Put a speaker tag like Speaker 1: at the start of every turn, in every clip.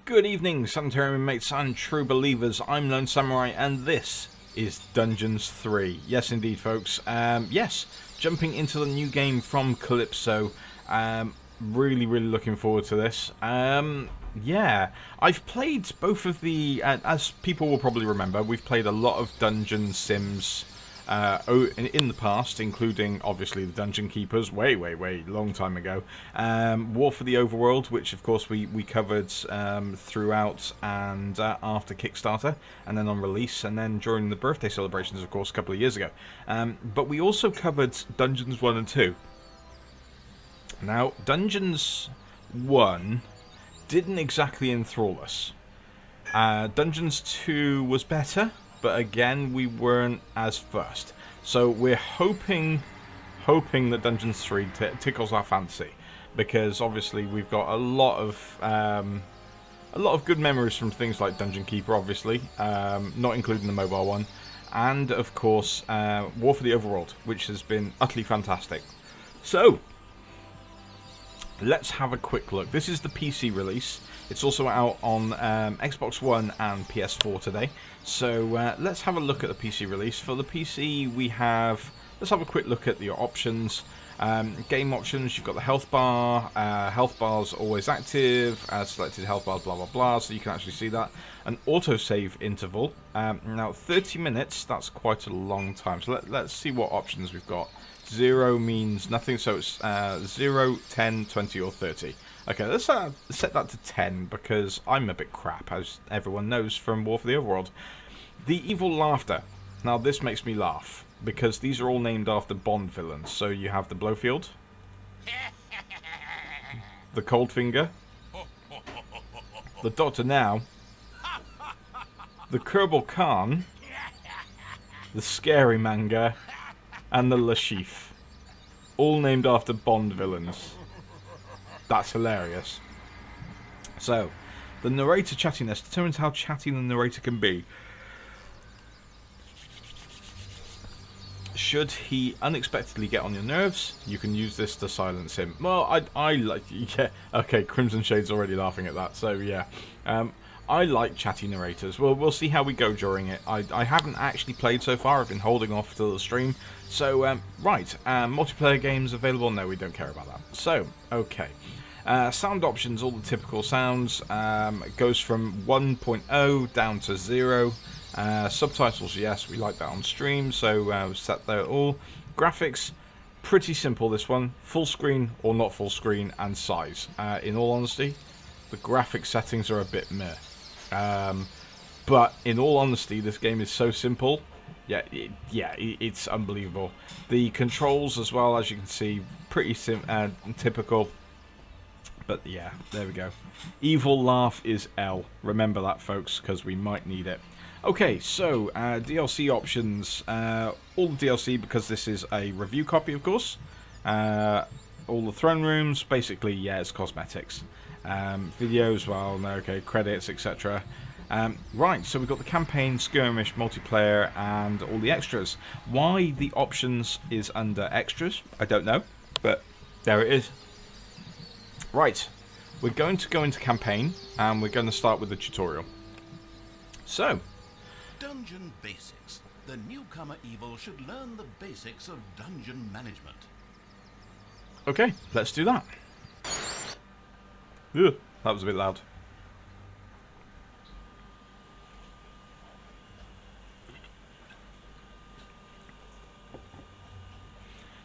Speaker 1: Good evening, Sanitarium mates and true believers. I'm Lone Samurai, and this is Dungeons 3. Yes, indeed, folks. Yes, jumping into the new game from Kalypso. Really looking forward to this. Yeah, I've played both of the, as people will probably remember, we've played a lot of dungeon sims in the past, including obviously the Dungeon Keepers, way long time ago. War for the Overworld, which of course we covered throughout and after Kickstarter, and then on release, and then during the birthday celebrations, of course, a couple of years ago. But we also covered Dungeons 1 and 2. Now, Dungeons 1 didn't exactly enthrall us. Dungeons 2 was better, but again, we weren't as fussed. So we're hoping that Dungeons 3 tickles our fancy, because obviously we've got a lot of good memories from things like Dungeon Keeper, obviously, not including the mobile one, and of course War for the Overworld, which has been utterly fantastic. So let's have a quick look. This is the PC release. It's also out on Xbox One and PS4 today. So let's have a look at the PC release. For the PC, let's have a quick look at the options. Game options, you've got the health bar. Health bar's always active. Selected health bars, blah, blah, blah. So you can actually see that. An autosave interval. Now, 30 minutes, that's quite a long time. So let's see what options we've got. 0 means nothing, so it's 0, 10, 20, or 30. Okay, let's set that to 10, because I'm a bit crap, as everyone knows from War for the Overworld. The Evil Laughter. Now, this makes me laugh, because these are all named after Bond villains. So you have the Blowfield, the Coldfinger, the Dr. Now, the Kerbal Khan, the Scary Manga, and the Lashif. All named after Bond villains. That's hilarious. So, the narrator chattiness determines how chatty the narrator can be. Should he unexpectedly get on your nerves, you can use this to silence him. Well, I like... Yeah, okay, Crimson Shade's already laughing at that, so yeah. I like chatty narrators. Well, we'll see how we go during it. I haven't actually played so far. I've been holding off till the stream. So, right. Multiplayer games available? No, we don't care about that. So, okay. Sound options, all the typical sounds. It goes from 1.0 down to 0. Subtitles, yes, we like that on stream. So, set that all. Graphics, pretty simple this one. Full screen or not full screen, and size. In all honesty, the graphic settings are a bit meh. But in all honesty, this game is so simple. Yeah, it's unbelievable. The controls, as well, as you can see, pretty typical. But yeah, there we go. Evil Laugh is L. Remember that, folks, because we might need it. Okay, so DLC options. All the DLC, because this is a review copy, of course. All the throne rooms, basically, yeah, it's cosmetics. Videos, well, no, okay, credits, etc. Right, so we've got the campaign, skirmish, multiplayer, and all the extras. Why the options is under extras, I don't know, but there it is. Right, we're going to go into campaign, and we're going to start with the tutorial. So,
Speaker 2: Dungeon Basics. The newcomer evil should learn the basics of dungeon management.
Speaker 1: Okay, let's do that. Ugh, that was a bit loud.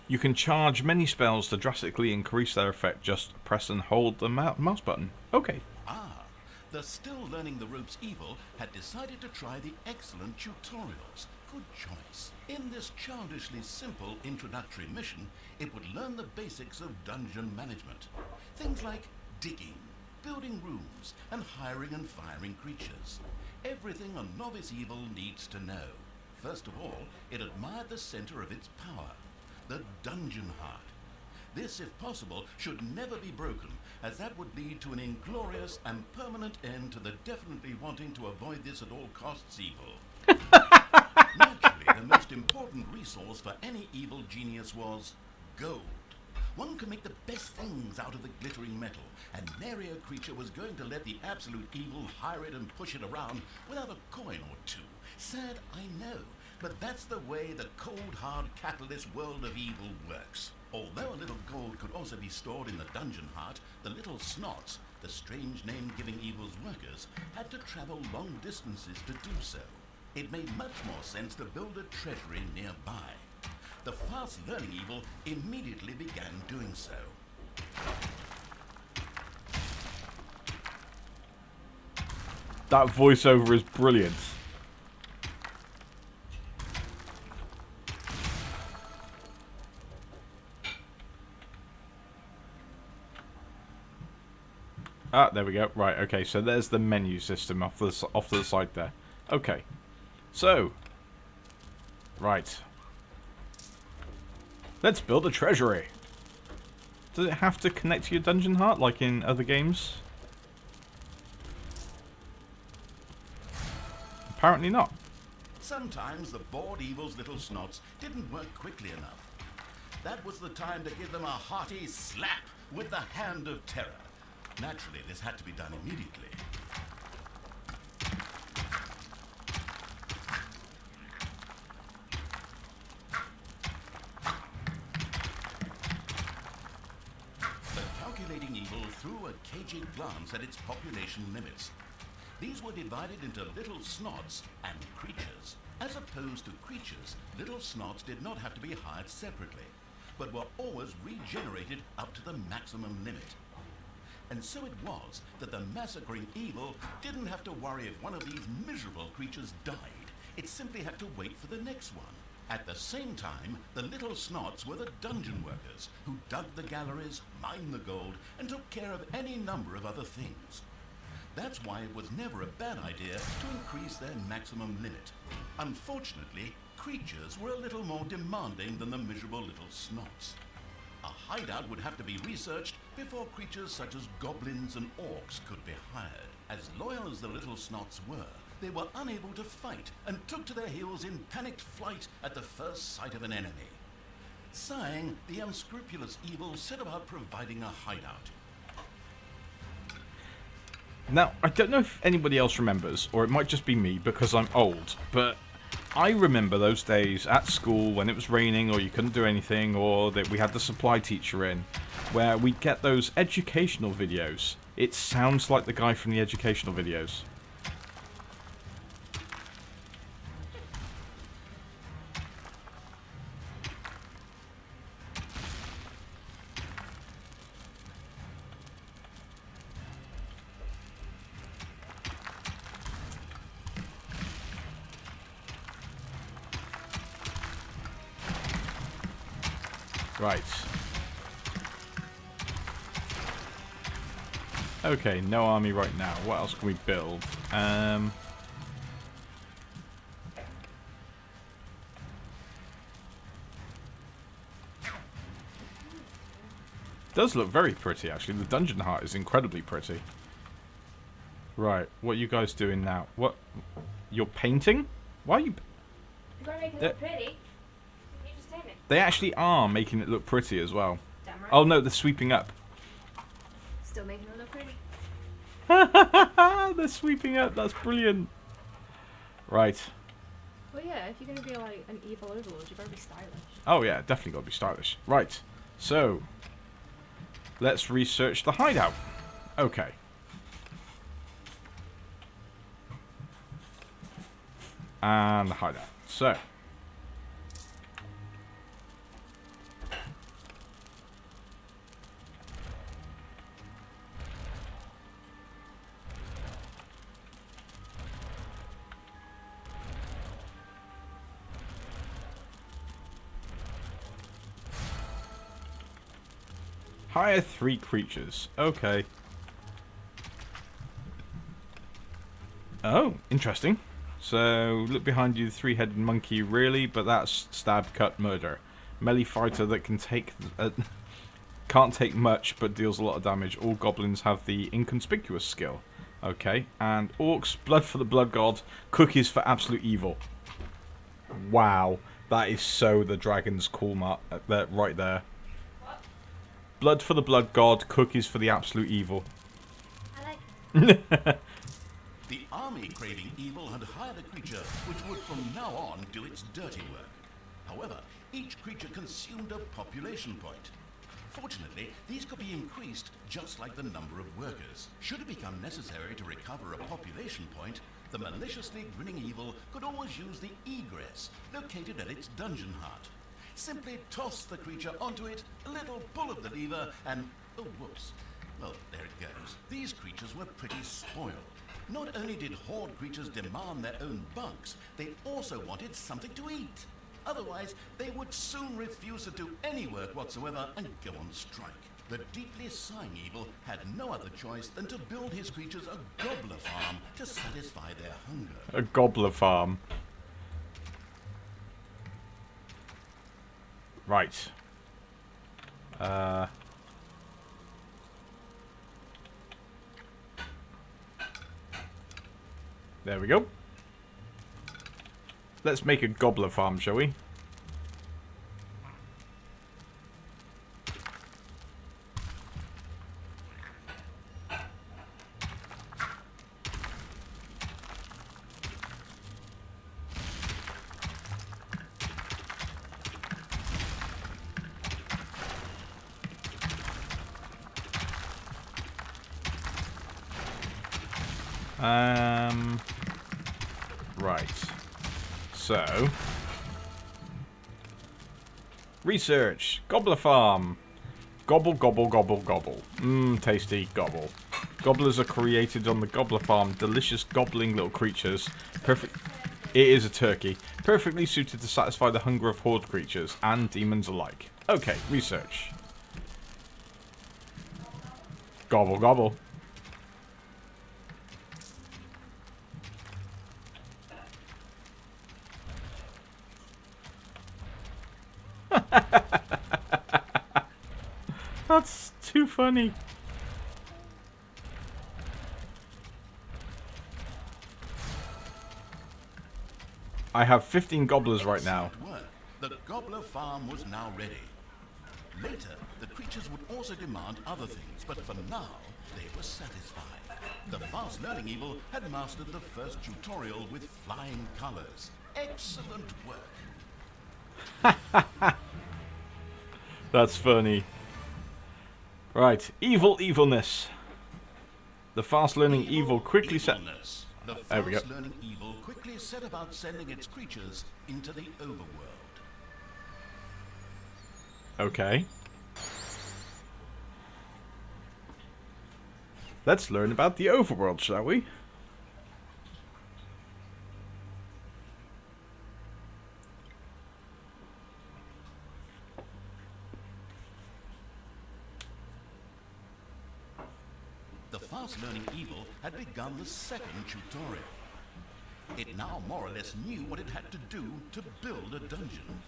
Speaker 1: You can charge many spells to drastically increase their effect. Just press and hold the mouse button. Okay.
Speaker 2: Ah, the still learning the ropes evil had decided to try the excellent tutorials. Good choice. In this childishly simple introductory mission, it would learn the basics of dungeon management. Things like digging, building rooms, and hiring and firing creatures. Everything a novice evil needs to know. First of all, it admired the center of its power, the dungeon heart. This, if possible, should never be broken, as that would lead to an inglorious and permanent end to the definitely wanting to avoid this at all costs evil. Naturally, the most important resource for any evil genius was gold. one could make the best things out of the glittering metal, and nary a creature was going to let the absolute evil hire it and push it around without a coin or two. Sad, I know, but that's the way the cold, hard, capitalist world of evil works. Although a little gold could also be stored in the dungeon heart, the little snots, the strange name giving evil's workers, had to travel long distances to do so. It made much more sense to build a treasury nearby. The fast-learning evil immediately began doing so.
Speaker 1: That voiceover is brilliant. Ah, there we go. Right, okay, so there's the menu system off to the side there. Okay. So. Right. Let's build a treasury. Does it have to connect to your dungeon heart like in other games? Apparently not.
Speaker 2: Sometimes the bored evil's little snots didn't work quickly enough. That was the time to give them a hearty slap with the hand of terror. Naturally, this had to be done immediately. The calculating evil threw a cagey glance at its population limits. These were divided into little snots and creatures. As opposed to creatures, little snots did not have to be hired separately, but were always regenerated up to the maximum limit. And so it was that the massacring evil didn't have to worry if one of these miserable creatures died. It simply had to wait for the next one. At the same time, the little snots were the dungeon workers who dug the galleries, mined the gold, and took care of any number of other things. That's why it was never a bad idea to increase their maximum limit. Unfortunately, creatures were a little more demanding than the miserable little snots. A hideout would have to be researched before creatures such as goblins and orcs could be hired. As loyal as the little snots were, they were unable to fight and took to their heels in panicked flight at the first sight of an enemy. Sighing, the unscrupulous evil set about providing a hideout.
Speaker 1: Now, I don't know if anybody else remembers, or it might just be me because I'm old, but I remember those days at school when it was raining or you couldn't do anything, or that we had the supply teacher in, where we'd get those educational videos. It sounds like the guy from the educational videos. Right. Okay, no army right now. What else can we build? Does look very pretty, actually. The dungeon heart is incredibly pretty. Right, what are you guys doing now? What? You're painting? Why are you...
Speaker 3: You're gonna make it look pretty. You just name it.
Speaker 1: They actually are making it look pretty as well.
Speaker 3: Damn right.
Speaker 1: Oh no, they're sweeping up.
Speaker 3: Still making it look pretty.
Speaker 1: They're sweeping up, that's brilliant. Right.
Speaker 3: Well, yeah, if you're gonna be like an evil overlord, you better be stylish.
Speaker 1: Oh yeah, definitely gotta be stylish. Right, so let's research the hideout. Okay. And the hideout. So. Hire 3 creatures. Okay. Oh, interesting. So, look behind you, the 3-headed monkey, really? But that's stab, cut, murder. Melee fighter that can take... can't take much, but deals a lot of damage. All goblins have the inconspicuous skill. Okay. And orcs, blood for the blood god, cookies for absolute evil. Wow. That is so the dragon's call mark right there. Blood for the blood god, cookies for the absolute evil.
Speaker 3: I like
Speaker 2: The army craving evil had hired a creature which would from now on do its dirty work. However, each creature consumed a population point. Fortunately, these could be increased just like the number of workers. Should it become necessary to recover a population point, the maliciously grinning evil could always use the egress located at its dungeon heart. Simply toss the creature onto it, a little pull of the lever, and oh whoops. Well, there it goes. These creatures were pretty spoiled. Not only did horde creatures demand their own bunks, they also wanted something to eat. Otherwise, they would soon refuse to do any work whatsoever and go on strike. The deeply sighing evil had no other choice than to build his creatures a gobbler farm to satisfy their hunger.
Speaker 1: A gobbler farm. Right. There we go. Let's make a gobbler farm, shall we? Right. So, research. Gobbler farm. Gobble, gobble, gobble, gobble. Mmm, tasty. Gobble. Gobblers are created on the gobbler farm. Delicious gobbling little creatures. Perfect. It is a turkey. Perfectly suited to satisfy the hunger of horde creatures and demons alike. Okay, research. Gobble, gobble. That's too funny. I have 15 gobblers right now.
Speaker 2: Excellent work. The gobbler farm was now ready. Later, the creatures would also demand other things, but for now, they were satisfied. The fast-learning evil had mastered the first tutorial with flying colors. Excellent work.
Speaker 1: That's funny. Right, evil evilness. The fast-learning evil quickly set.
Speaker 2: Evilness. The
Speaker 1: There we go.
Speaker 2: fast-learning evil quickly set about sending its creatures into the overworld.
Speaker 1: Okay. Let's learn about the overworld, shall we?
Speaker 2: The fast-learning evil had begun the second tutorial. It now more or less knew what it had to do to build a dungeon.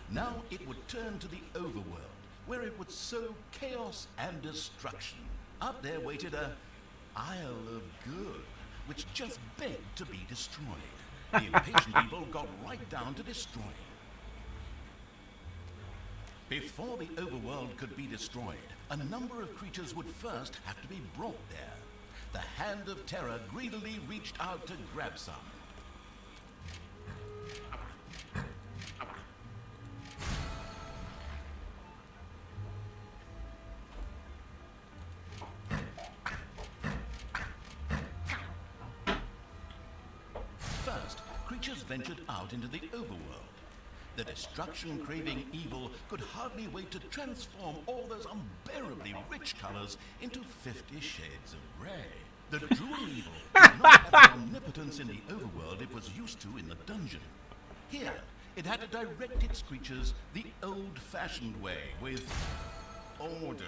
Speaker 2: Now it would turn to the overworld, where it would sow chaos and destruction. Up there waited a Isle of Good, which just begged to be destroyed. The impatient evil got right down to destroying. Before the overworld could be destroyed, a number of creatures would first have to be brought there. The Hand of Terror greedily reached out to grab some. First, creatures ventured out into the overworld. The destruction-craving evil could hardly wait to transform all those unbearably rich colors into 50 shades of grey. The druid evil did not have the omnipotence in the overworld it was used to in the dungeon. Here, it had to direct its creatures the old-fashioned way, with orders.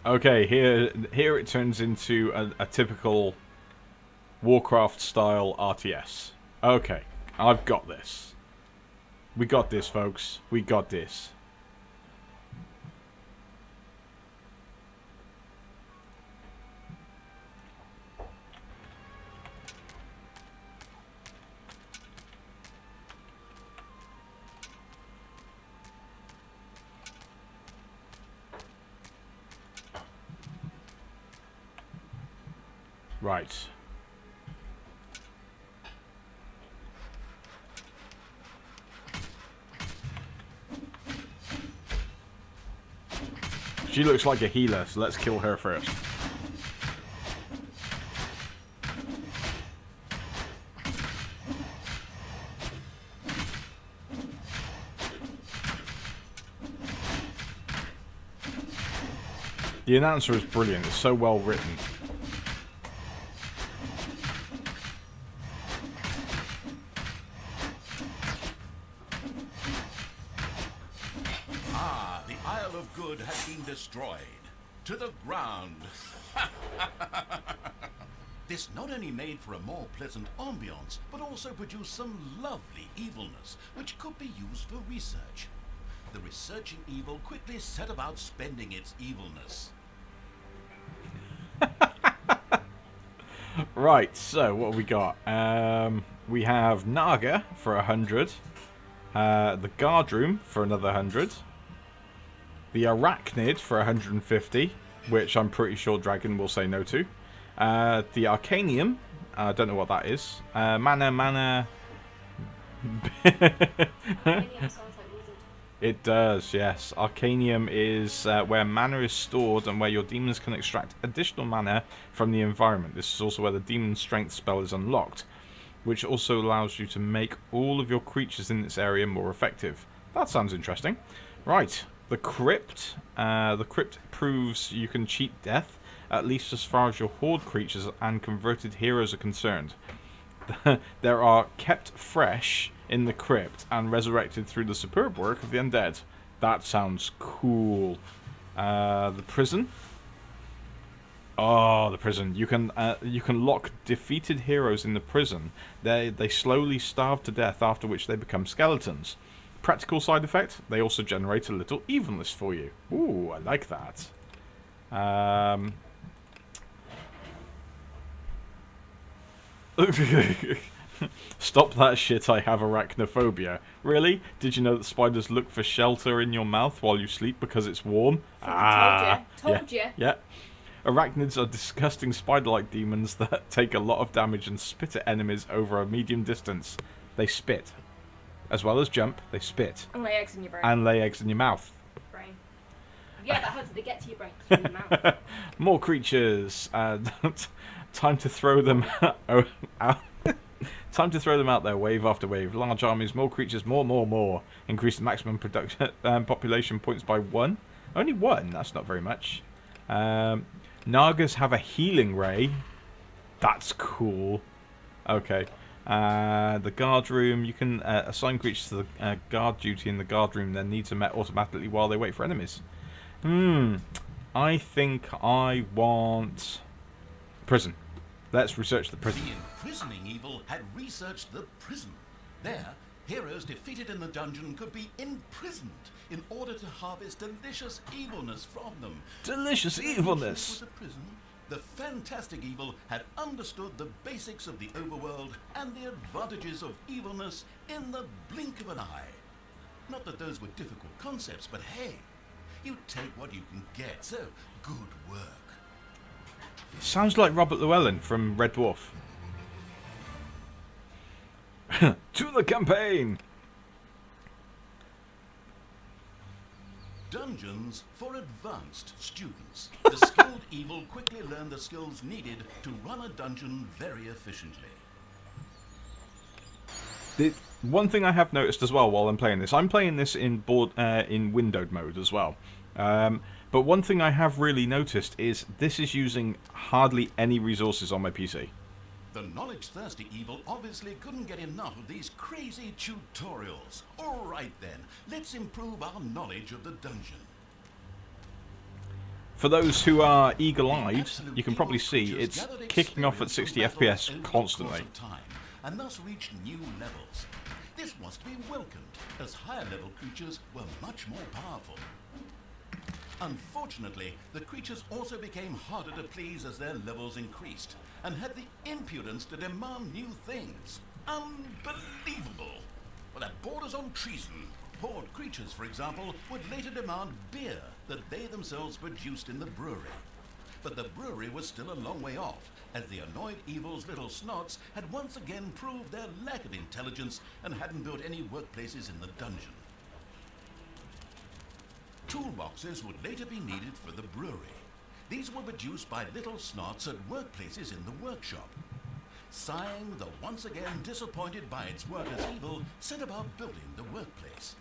Speaker 1: Okay, here it turns into a typical Warcraft-style RTS. Okay, I've got this. We got this, folks. We got this. Right. She looks like a healer, so let's kill her first. The announcer is brilliant. It's so well written.
Speaker 2: Ah, the Isle of Good has been destroyed. To the ground. This not only made for a more pleasant ambiance, but also produced some lovely evilness, which could be used for research. The researching evil quickly set about spending its evilness.
Speaker 1: Right, so what have we got? We have Naga for 100. The Guard Room for another 100. The Arachnid for 150, which I'm pretty sure Dragon will say no to. The Arcanium, I don't know what that is. Mana.
Speaker 3: Arcanium sounds like wizard.
Speaker 1: It does, yes. Arcanium is where mana is stored and where your demons can extract additional mana from the environment. This is also where the demon strength spell is unlocked, which also allows you to make all of your creatures in this area more effective. That sounds interesting. Right, the Crypt. The Crypt proves you can cheat death, at least as far as your horde creatures and converted heroes are concerned. There are kept fresh in the crypt and resurrected through the superb work of the undead. That sounds cool. The prison. Oh, the prison. You can lock defeated heroes in the prison. They slowly starve to death, after which they become skeletons. Practical side effect, they also generate a little evilness for you. Ooh, I like that. Stop that shit, I have arachnophobia. Really? Did you know that spiders look for shelter in your mouth while you sleep because it's warm?
Speaker 3: Told you.
Speaker 1: Yeah. Arachnids are disgusting spider-like demons that take a lot of damage and spit at enemies over a medium distance. They spit. As well as jump, they spit.
Speaker 3: And lay eggs in your brain.
Speaker 1: And lay eggs in your mouth.
Speaker 3: Brain. Yeah, but how did they get to your brain? Through your mouth.
Speaker 1: More creatures. Time to throw them out. Time to throw them out there, wave after wave. Large armies, more creatures, more. Increase the maximum production population points by 1. Only 1? That's not very much. Nagas have a healing ray. That's cool. Okay. The guard room. You can assign creatures to the guard duty in the guard room. Their needs are met automatically while they wait for enemies. I think I want prison. Let's research the prison.
Speaker 2: The imprisoning evil had researched the prison. There, heroes defeated in the dungeon could be imprisoned in order to harvest delicious evilness from them.
Speaker 1: Delicious
Speaker 2: The
Speaker 1: evilness.
Speaker 2: the prison, the fantastic evil had understood the basics of the overworld and the advantages of evilness in the blink of an eye. Not that those were difficult concepts, but hey, you take what you can get, so good work.
Speaker 1: Sounds like Robert Llewellyn from Red Dwarf. To the campaign!
Speaker 2: Dungeons for advanced students. The skilled evil quickly learn the skills needed to run a dungeon very efficiently.
Speaker 1: The one thing I have noticed as well while I'm playing this in in windowed mode as well. But one thing I have really noticed is this is using hardly any resources on my PC.
Speaker 2: The knowledge-thirsty evil obviously couldn't get enough of these crazy tutorials. All right then, let's improve our knowledge of the dungeon.
Speaker 1: For those who are eagle-eyed, you can probably see it's kicking off at 60 FPS constantly.
Speaker 2: And thus reached new levels. This was to be welcomed, as higher-level creatures were much more powerful. Unfortunately, the creatures also became harder to please as their levels increased, and had the impudence to demand new things. Unbelievable! Well, that borders on treason. Horde creatures, for example, would later demand beer that they themselves produced in the brewery. but the brewery was still a long way off, as the annoyed evil's little snots had once again proved their lack of intelligence and hadn't built any workplaces in the dungeon. Toolboxes would later be needed for the brewery. These were produced by little snots at workplaces in the workshop. Sighing, the once again disappointed by its workers' evil, set about building the workplace.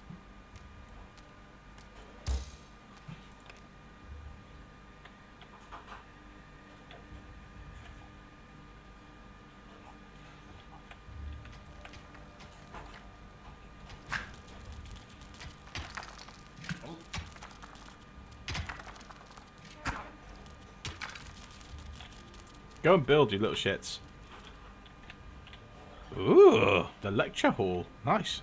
Speaker 1: Go and build, you little shits. Ooh, the lecture hall. Nice.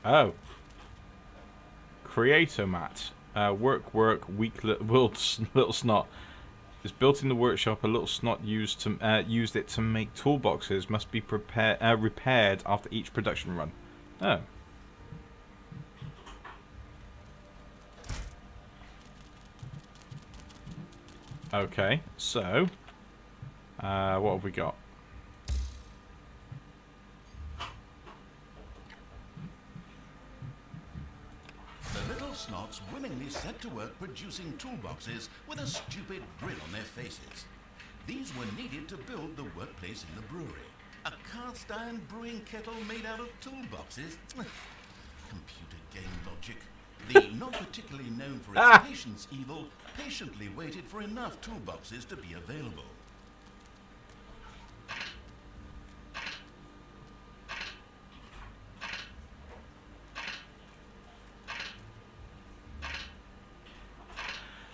Speaker 1: Oh. Creator mat. Work, weak little snot. It's built in the workshop. A little snot used it to make toolboxes. Must be repaired after each production run. Oh. Okay, so what have we got?
Speaker 2: The little snots willingly set to work producing toolboxes with a stupid grin on their faces. These were needed to build the workplace in the brewery. A cast iron brewing kettle made out of toolboxes? Computer game logic. The not particularly known for its patience evil patiently waited for enough toolboxes to be available.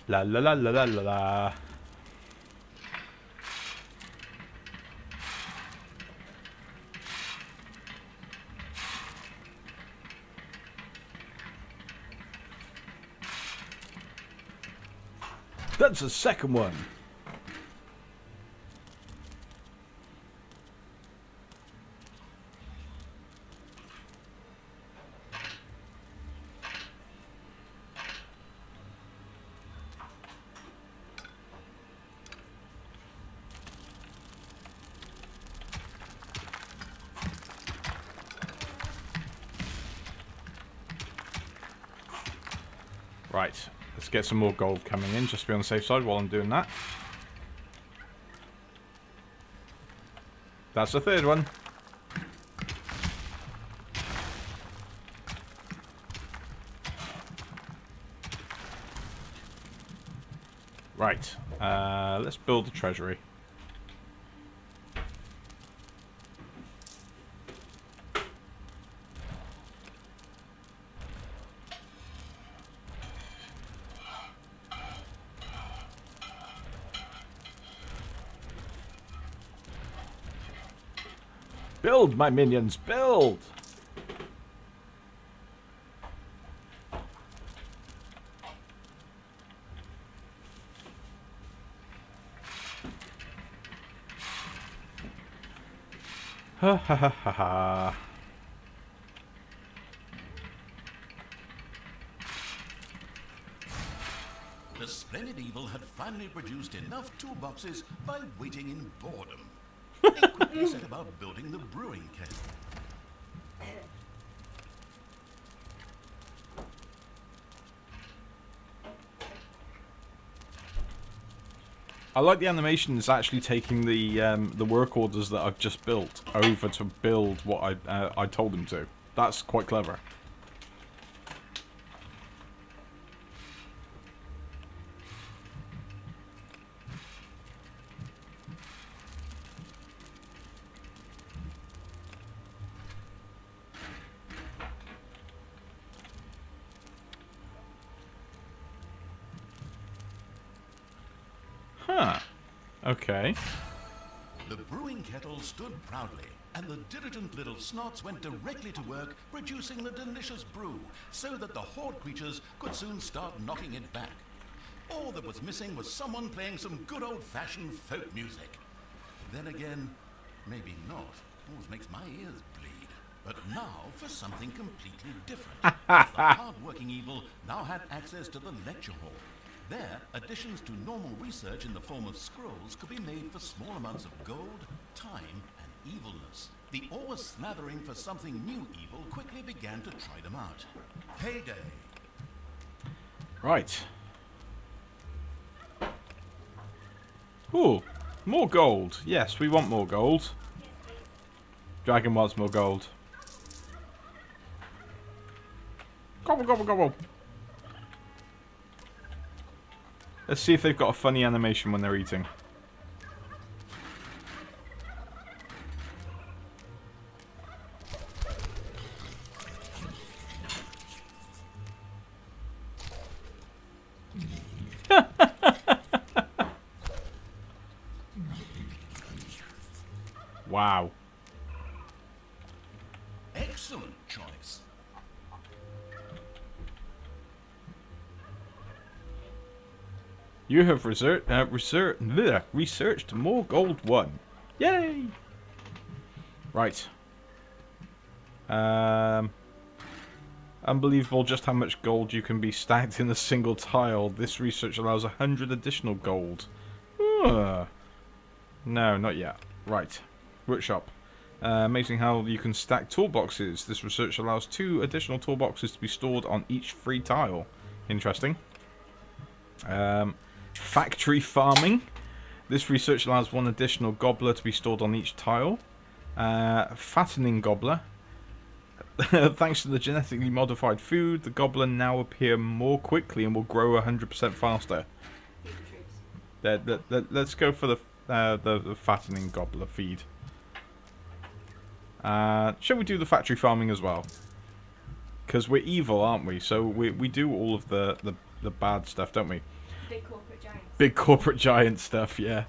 Speaker 1: La la la la la la la. That's the second one. Right, let's get some more gold coming in, just to be on the safe side while I'm doing that. That's the third one. Right, let's build the treasury. Build, my minions, build! Ha ha ha ha ha.
Speaker 2: The splendid evil had finally produced enough toolboxes by waiting in boredom. They quickly set about building the brewing kettle.
Speaker 1: I like the animations actually taking the work orders that I've just built over to build what I told them to. That's quite clever. Huh. Okay.
Speaker 2: The brewing kettle stood proudly, and the diligent little snots went directly to work producing the delicious brew, so that the horde creatures could soon start knocking it back. All that was missing was someone playing some good old-fashioned folk music. Then again, maybe not. Always makes my ears bleed. But now for something completely different. As the hard-working evil now had access to the lecture hall. There, additions to normal research in the form of scrolls could be made for small amounts of gold, time, and evilness. The always slathering for something new evil quickly began to try them out. Payday!
Speaker 1: Right. Ooh, more gold. Yes, we want more gold. Dragon wants more gold. Gobble, gobble, gobble. Let's see if they've got a funny animation when they're eating. Wow.
Speaker 2: Excellent choice.
Speaker 1: You have researched more gold won. Yay! Right. Unbelievable just how much gold you can be stacked in a single tile. This research allows 100 additional gold. No, not yet. Right. Workshop. Amazing how you can stack toolboxes. This research allows 2 additional toolboxes to be stored on each free tile. Interesting. Factory farming. This research allows 1 additional gobbler to be stored on each tile. Fattening gobbler. Thanks to the genetically modified food, the gobbler now appear more quickly and will grow 100% faster. Let's go for the fattening gobbler feed. Shall we do the factory farming as well? Because we're evil, aren't we? So we do all of the bad stuff, don't we?
Speaker 3: Big corporate giants.
Speaker 1: Big corporate giant stuff, yeah.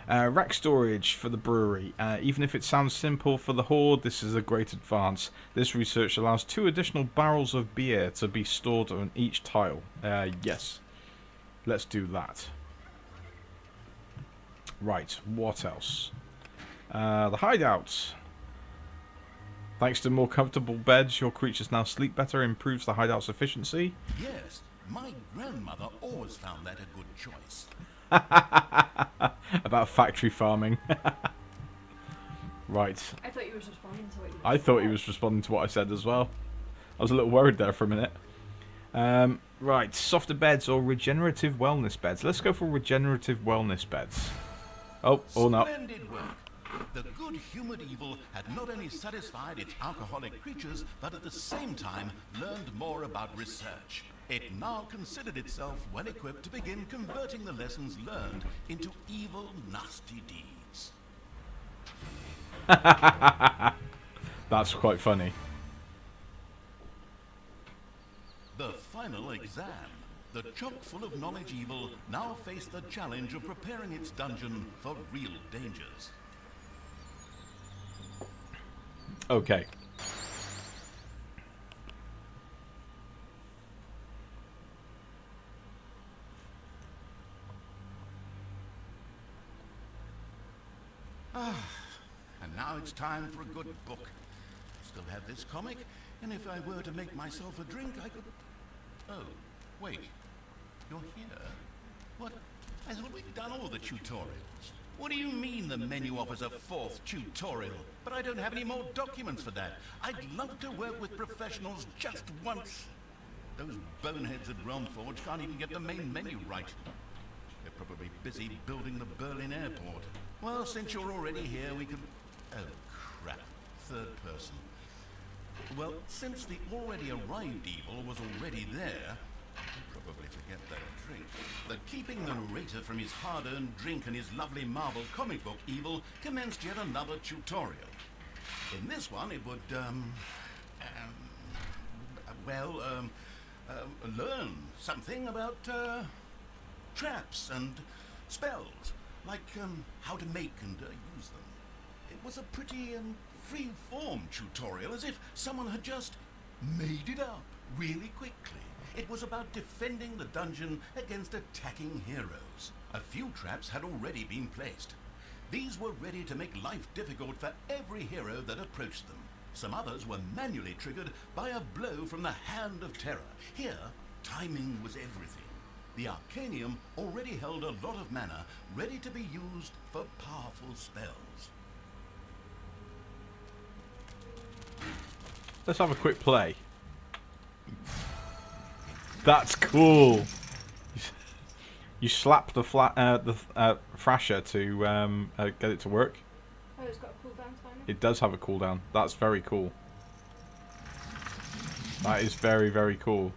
Speaker 1: Rack storage for the brewery. Even if it sounds simple for the horde, this is a great advance. This research allows 2 additional barrels of beer to be stored on each tile. Yes. Let's do that. Right, what else? The hideout. Thanks to more comfortable beds, your creatures now sleep better, improves the hideout's efficiency.
Speaker 2: Yes, my grandmother always found that a good choice.
Speaker 1: About factory farming. Right.
Speaker 3: I thought you were responding to what you
Speaker 1: I thought he was responding to what I said as well. I was a little worried there for a minute. Right, softer beds or regenerative wellness beds. Let's go for regenerative wellness beds. Oh no.
Speaker 2: Splendid work. The good-humoured evil had not only satisfied its alcoholic creatures, but at the same time learned more about research. It now considered itself well equipped to begin converting the lessons learned into evil, nasty deeds.
Speaker 1: That's quite funny.
Speaker 2: The final exam. The chock full of knowledge evil now faced the challenge of preparing its dungeon for real dangers.
Speaker 1: Okay.
Speaker 2: And now it's time for a good book. Still have this comic, and if I were to make myself a drink, I could... Oh, wait. You're here? What? I thought we'd done all the tutorials. What do you mean the menu offers a 4th tutorial? But I don't have any more documents for that. I'd love to work with professionals just once. Those boneheads at Realmforge can't even get the main menu right. They're probably busy building the Berlin airport. Well, since you're already here, we can... Oh, crap. 3rd person. Well, since the already arrived evil was already there, I'll probably forget that drink. But keeping the narrator from his hard-earned drink and his lovely marble comic book evil commenced yet another tutorial. In this one, it would, learn something about, traps and spells, like, how to make and use them. It was a pretty, free-form tutorial, as if someone had just made it up really quickly. It was about defending the dungeon against attacking heroes. A few traps had already been placed. These were ready to make life difficult for every hero that approached them. Some others were manually triggered by a blow from the Hand of Terror. Here, timing was everything. The Arcanium already held a lot of mana ready to be used for powerful spells.
Speaker 1: Let's have a quick play. That's cool. You slap the thrasher to get it to work.
Speaker 3: Oh, it's got a cooldown timer?
Speaker 1: It does have a cooldown. That's very cool. That is very, very cool.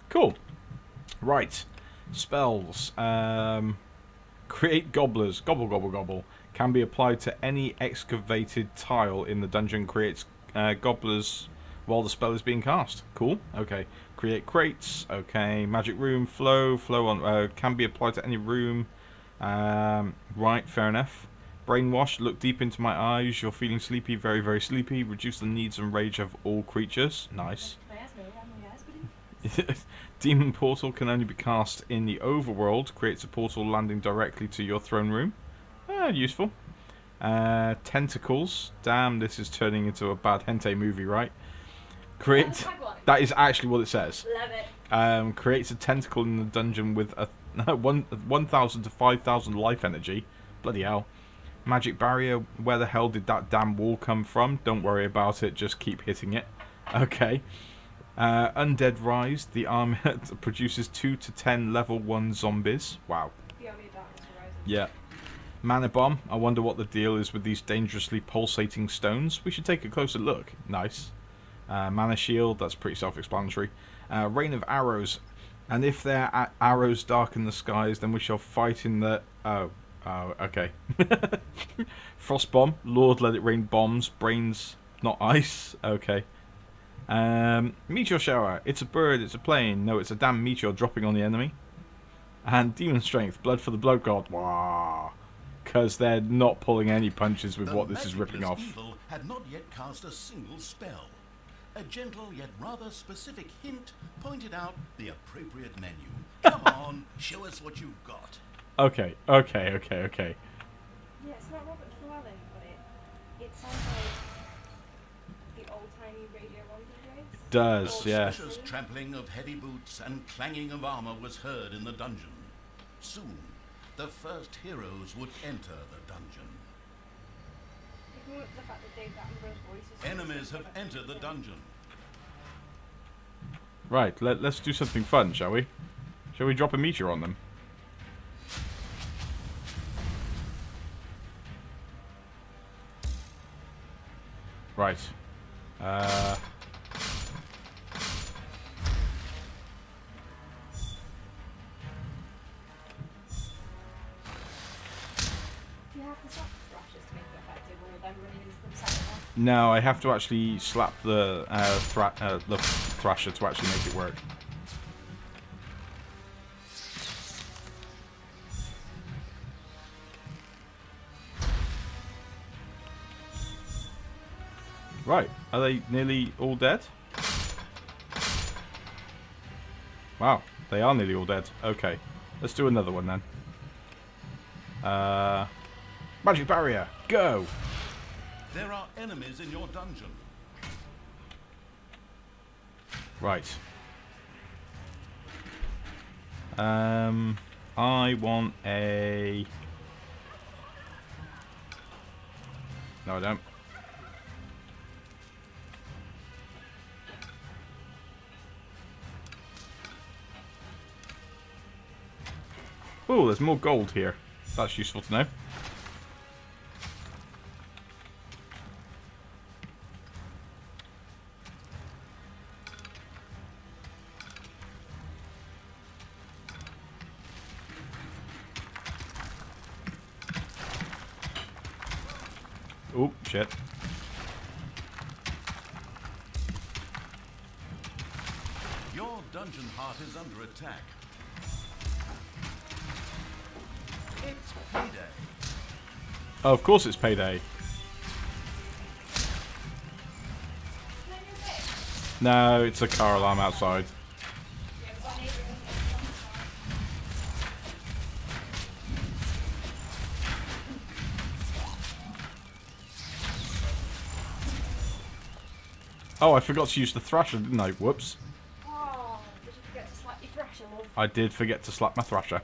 Speaker 1: Cool. Right. Spells. Create gobblers. Gobble, gobble, gobble. Can be applied to any excavated tile in the dungeon. Creates gobblers while the spell is being cast. Cool. Okay. Create crates. Okay. Magic room. Flow. Flow on. Can be applied to any room. Right. Fair enough. Brainwash. Look deep into my eyes. You're feeling sleepy. Very, very sleepy. Reduce the needs and rage of all creatures. Nice. Demon portal can only be cast in the overworld. Creates a portal landing directly to your throne room. Useful. Tentacles. Damn, this is turning into a bad hentai movie, right? Create. That is actually what it says.
Speaker 3: Love it.
Speaker 1: Creates a tentacle in the dungeon with a 1,000 to 5,000 life energy. Bloody hell. Magic barrier. Where the hell did that damn wall come from? Don't worry about it. Just keep hitting it. Okay. Undead Rise. The armor produces 2 to 10 level 1 zombies. Wow.
Speaker 3: The Army of Darkness Horizon.
Speaker 1: Yeah. Mana Bomb. I wonder what the deal is with these dangerously pulsating stones. We should take a closer look. Nice. Mana Shield. That's pretty self-explanatory. Rain of Arrows. And if their arrows darken the skies, then we shall fight in the... Oh, okay. Frost Bomb. Lord, let it rain bombs. Brains, not ice. Okay. Meteor Shower. It's a bird, it's a plane. No, it's a damn meteor dropping on the enemy. And Demon Strength. Blood for the Blood God. Wow. Because they're not pulling any punches with what this is ripping off.
Speaker 2: Evil had not yet cast a single spell. A gentle yet rather specific hint pointed out the appropriate menu. Come on, show us what you've got.
Speaker 1: Okay.
Speaker 3: Yeah, it's not Robert Llewellyn, but it sounds like the old-timey Radio London days.
Speaker 1: It does, yeah.
Speaker 2: Suspicious trampling of heavy boots and clanging of armor was heard in the dungeon. Soon, the first heroes would enter the dungeon.
Speaker 3: Ignore the fact that Dave Attenborough's voice is...
Speaker 2: Enemies have entered the dungeon.
Speaker 1: Right, let's do something fun, shall we? Shall we drop a meteor on them? Right.
Speaker 3: Do you have to slap the thrashers to make it effective, or them running into them second one?
Speaker 1: No, I have to actually slap the thrasher to actually make it work. Right, are they nearly all dead? Wow, they are nearly all dead. Okay, let's do another one then. Magic barrier, go!
Speaker 2: There are enemies in your dungeon.
Speaker 1: Right. I want a... No, I don't. Oh, there's more gold here. That's useful to know. Oh, shit.
Speaker 2: Your dungeon heart is under attack. It's payday.
Speaker 1: Oh, of course it's payday. No, it's a car alarm outside. Oh, I forgot to use the thrasher, didn't I? Whoops.
Speaker 3: Oh, did you forget to slap your thrasher, love?
Speaker 1: I did forget to slap my thrasher.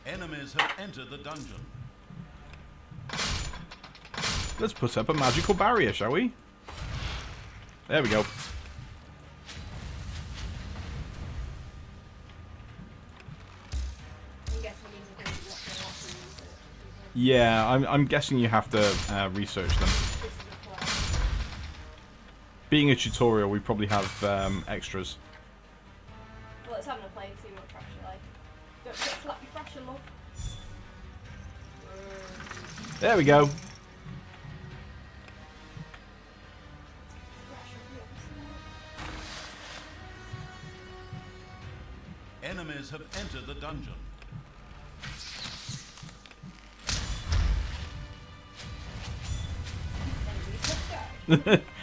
Speaker 2: Enemies have entered the dungeon.
Speaker 1: Let's put up a magical barrier, shall we? There we go. Yeah, I'm guessing you have to research them. Being a tutorial, we probably have extras.
Speaker 3: Well, let's have a play and see what thrasher like. Don't slap your thrasher, love.
Speaker 1: There we go.
Speaker 2: Enemies have entered the dungeon.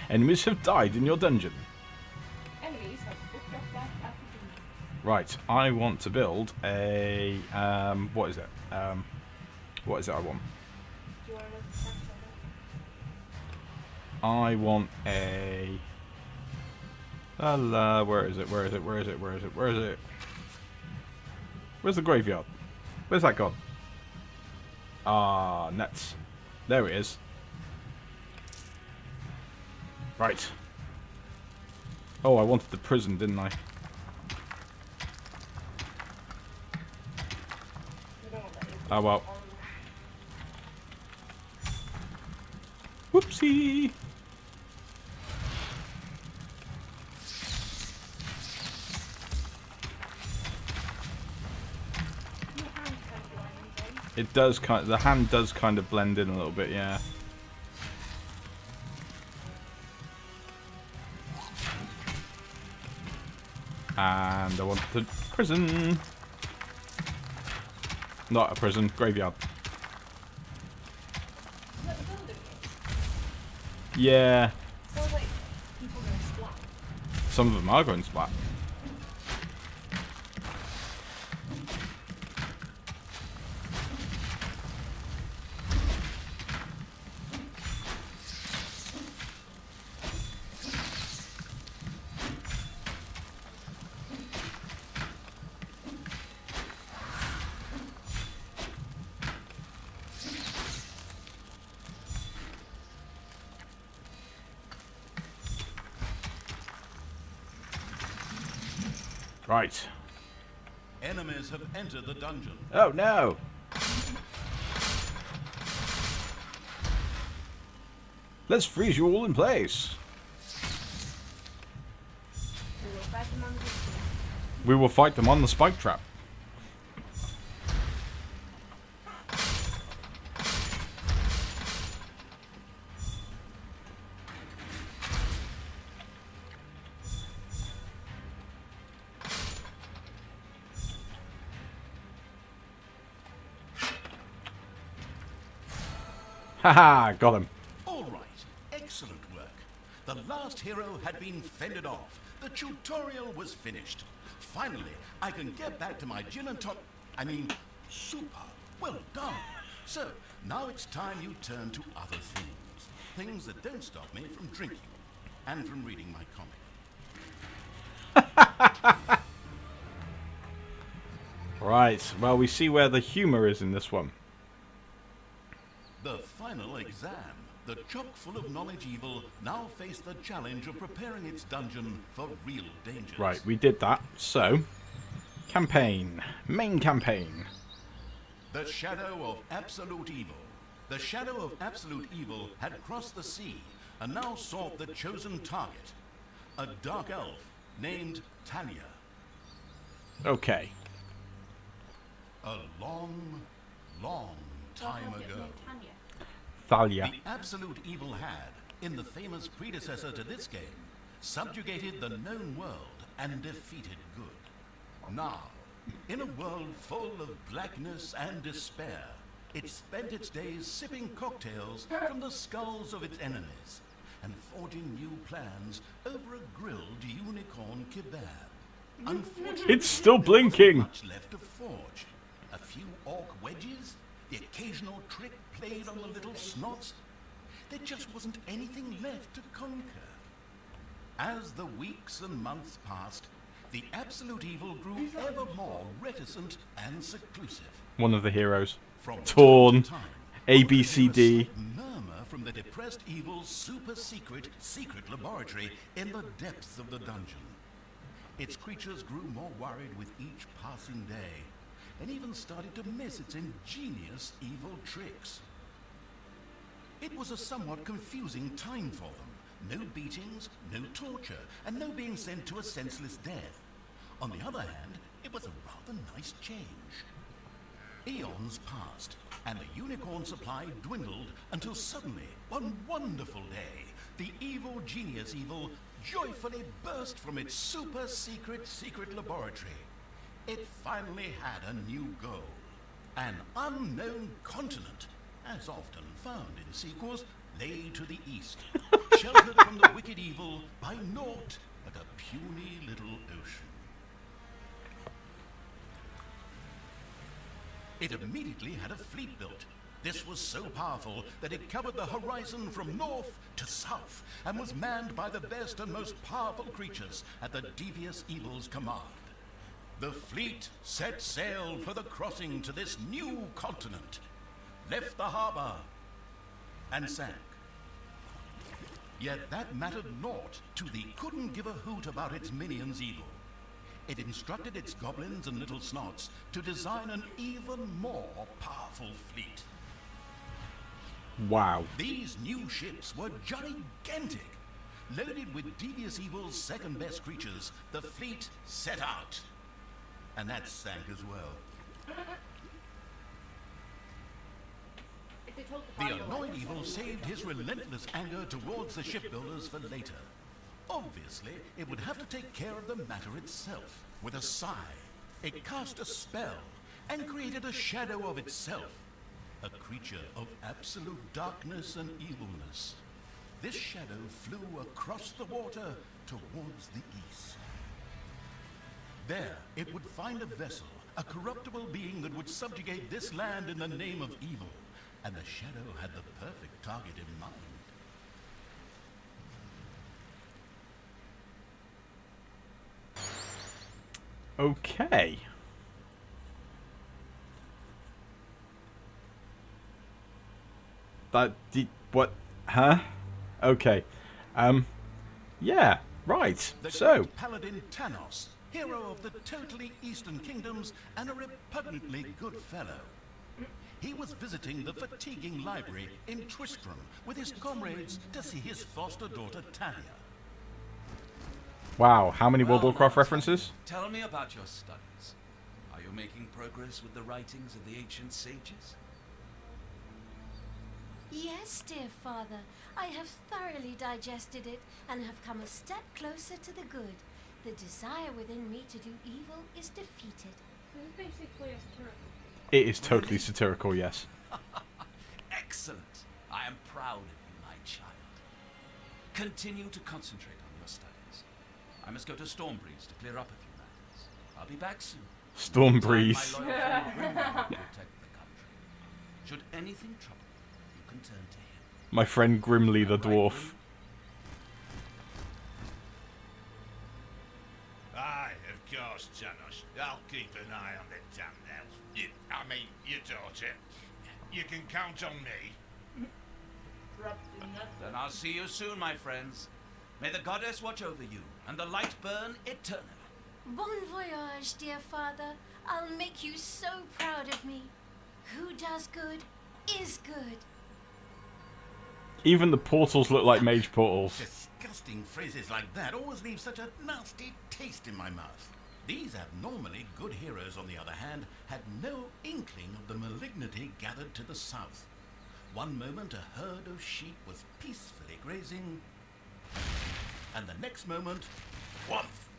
Speaker 1: Enemies have died in your dungeon.
Speaker 3: Enemies have booked off their packages.
Speaker 1: Right, I want to build a what is it? What is it I want?
Speaker 3: Do you want another thrasher?
Speaker 1: I want a where is it? Where is it? Where is it? Where is it? Where is it? Where's the graveyard? Where's that gone? Ah, nuts. There it is. Right. Oh, I wanted the prison, didn't I? Oh well. Whoopsie! It does the hand does kind of blend in a little bit, yeah. And I want the prison. Not a prison, graveyard.
Speaker 3: Is that the building?
Speaker 1: Yeah.
Speaker 3: Sounds like people going splat.
Speaker 1: Some of them are going splat. Right.
Speaker 2: Enemies have entered the dungeon.
Speaker 1: Oh no! Let's freeze you all in place.
Speaker 3: We will fight them on the distance.
Speaker 1: We will fight them on the spike trap. Haha, got him.
Speaker 2: All right, excellent work. The last hero had been fended off. The tutorial was finished. Finally, I can get back to my gin and super. Well done. So, now it's time you turn to other things. Things that don't stop me from drinking and from reading my comic.
Speaker 1: Right, well, we see where the humour is in this one.
Speaker 2: The final exam. The chock full of knowledge evil now face the challenge of preparing its dungeon for real dangers.
Speaker 1: Right, we did that. So, campaign. Main campaign.
Speaker 2: The shadow of absolute evil. The shadow of absolute evil had crossed the sea and now sought the chosen target. A dark elf named Thalya.
Speaker 1: Okay.
Speaker 2: A long, long time ago.
Speaker 1: Thalya.
Speaker 2: The absolute evil had, in the famous predecessor to this game, subjugated the known world and defeated good. Now, in a world full of blackness and despair, it spent its days sipping cocktails from the skulls of its enemies and forging new plans over a grilled unicorn kebab. Unfortunately,
Speaker 1: It's still
Speaker 2: there
Speaker 1: blinking.
Speaker 2: wasn't much left to forge. A few orc wedges, the occasional trick played on the little snots. there just wasn't anything left to conquer. As the weeks and months passed, the absolute evil grew ever more reticent and seclusive.
Speaker 1: One of the heroes.
Speaker 2: From
Speaker 1: Torn.
Speaker 2: time to time,
Speaker 1: A,
Speaker 2: one
Speaker 1: B,
Speaker 2: could
Speaker 1: C,
Speaker 2: hear a
Speaker 1: D.
Speaker 2: slight murmur from the depressed evil's super secret laboratory in the depths of the dungeon. Its creatures grew more worried with each passing day, and even started to miss its ingenious evil tricks. It was a somewhat confusing time for them. No beatings, no torture, and no being sent to a senseless death. On the other hand, it was a rather nice change. Eons passed, and the unicorn supply dwindled until suddenly, one wonderful day, the evil genius evil joyfully burst from its super secret laboratory. It finally had a new goal. An unknown continent, as often found in sequels, lay to the east, sheltered from the wicked evil by naught but a puny little ocean. It immediately had a fleet built. This was so powerful that it covered the horizon from north to south and was manned by the best and most powerful creatures at the devious evil's command. The fleet set sail for the crossing to this new continent, left the harbor, and sank. Yet that mattered naught to the couldn't give a hoot about its minions' evil. It instructed its goblins and little snots to design an even more powerful fleet.
Speaker 1: Wow.
Speaker 2: These new ships were gigantic. Loaded with devious evil's second best creatures, the fleet set out. And that sank as well. The annoyed evil saved his relentless anger towards the shipbuilders for later. Obviously, it would have to take care of the matter itself. With a sigh, it cast a spell and created a shadow of itself. A creature of absolute darkness and evilness. This shadow flew across the water towards the east. There, it would find a vessel, a corruptible being that would subjugate this land in the name of evil. And the shadow had the perfect target in mind.
Speaker 1: Okay. What? Huh? Okay. Yeah, right.
Speaker 2: The
Speaker 1: So,
Speaker 2: great paladin Tanos, hero of the totally eastern kingdoms and a repugnantly good fellow. He was visiting the fatiguing library in Tristram with his comrades to see his foster daughter Thalya.
Speaker 1: wow, how many World of
Speaker 4: Well,
Speaker 1: Warcraft
Speaker 4: now,
Speaker 1: references?
Speaker 4: Tell me about your studies. Are you making progress with the writings of the ancient sages?
Speaker 5: Yes, dear father. I have thoroughly digested it and have come a step closer to the good. The desire within me to do evil is defeated.
Speaker 3: So it's basically a satirical.
Speaker 1: It is totally satirical, yes.
Speaker 4: Excellent! I am proud of you, my child. Continue to concentrate on your studies. I must go to Stormbreeze to clear up a few matters. I'll be back soon.
Speaker 1: Stormbreeze.
Speaker 4: My loyal friend Grimlock will protect the country. Should anything trouble you, you can turn to him.
Speaker 1: My friend Grimly the dwarf.
Speaker 6: Aye, of course, Tanos. I'll keep an eye on the damn elf. Your daughter. You can count on me.
Speaker 4: Then I'll see you soon, my friends. May the goddess watch over you, and the light burn eternally.
Speaker 5: Bon voyage, dear father. I'll make you so proud of me. Who does good is good.
Speaker 1: Even the portals look like mage portals.
Speaker 2: Disgusting phrases like that always leave such a nasty taste in my mouth. These abnormally good heroes, on the other hand, had no inkling of the malignity gathered to the south. One moment a herd of sheep was peacefully grazing, and the next moment, woof!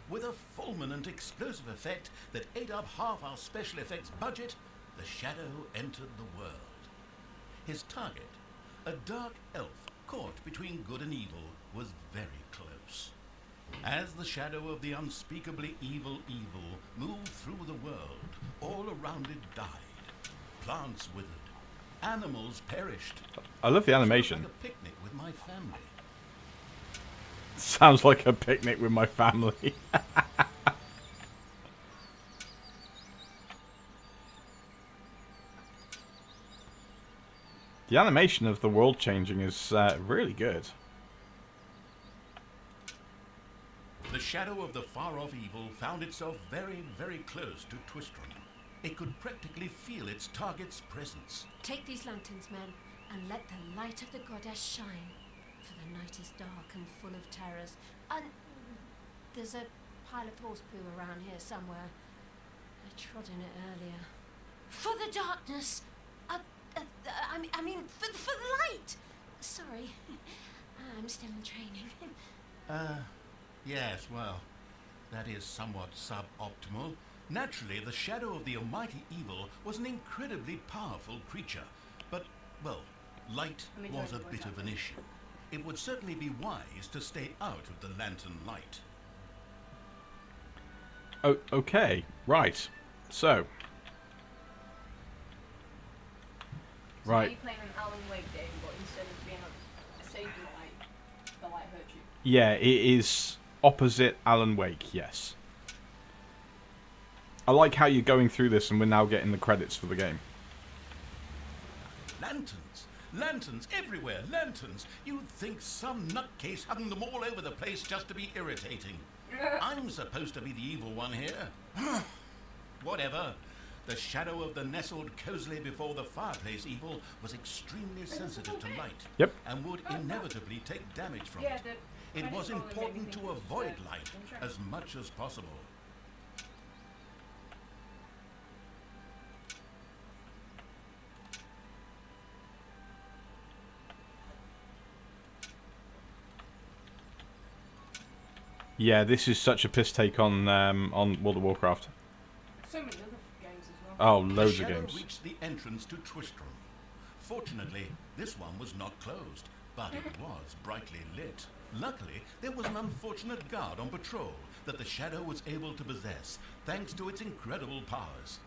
Speaker 2: With a fulminant explosive effect that ate up half our special effects budget, the shadow entered the world. His target, a dark elf caught between good and evil, was very close. As the shadow of the unspeakably evil moved through the world, all around it died. Plants withered, animals perished.
Speaker 1: I love the
Speaker 2: Sounds
Speaker 1: animation.
Speaker 2: like a picnic with my family.
Speaker 1: Sounds like a picnic with my family. The animation of the world changing is really good.
Speaker 2: The shadow of the far-off evil found itself very, very close to Twistron. It could practically feel its target's presence.
Speaker 5: Take these lanterns, men, and let the light of the goddess shine. For the night is dark and full of terrors. And there's a pile of horse poo around here somewhere. I trod in it earlier. For the darkness! I mean, for the light! Sorry. I'm still in training.
Speaker 2: Yes, well, that is somewhat suboptimal. Naturally, the shadow of the almighty evil was an incredibly powerful creature. But, well, light was a bit of an issue. It would certainly be wise to stay out of the lantern light.
Speaker 1: Oh, okay, right. So. Right.
Speaker 3: You playing an Alan Wake game, but instead of being a safety light, the light hurt you.
Speaker 1: Yeah, it is opposite Alan Wake, yes. I like how you're going through this and we're now getting the credits for the game.
Speaker 2: Lanterns! Lanterns everywhere! Lanterns! You'd think some nutcase hung them all over the place just to be irritating. I'm supposed to be the evil one here. Whatever. The shadow of the nestled cozily before the fireplace evil was extremely sensitive to light.
Speaker 1: Yep.
Speaker 2: And would inevitably take damage from it. It was important to avoid light as much as possible.
Speaker 1: Yeah, this is such a piss take on World of Warcraft.
Speaker 3: So many other games as well.
Speaker 1: Oh, loads
Speaker 2: the
Speaker 1: of
Speaker 2: shadow
Speaker 1: games.
Speaker 2: reached the entrance to Twistron. Fortunately, this one was not closed, but it was brightly lit. Luckily, there was an unfortunate guard on patrol that the shadow was able to possess, thanks to its incredible powers.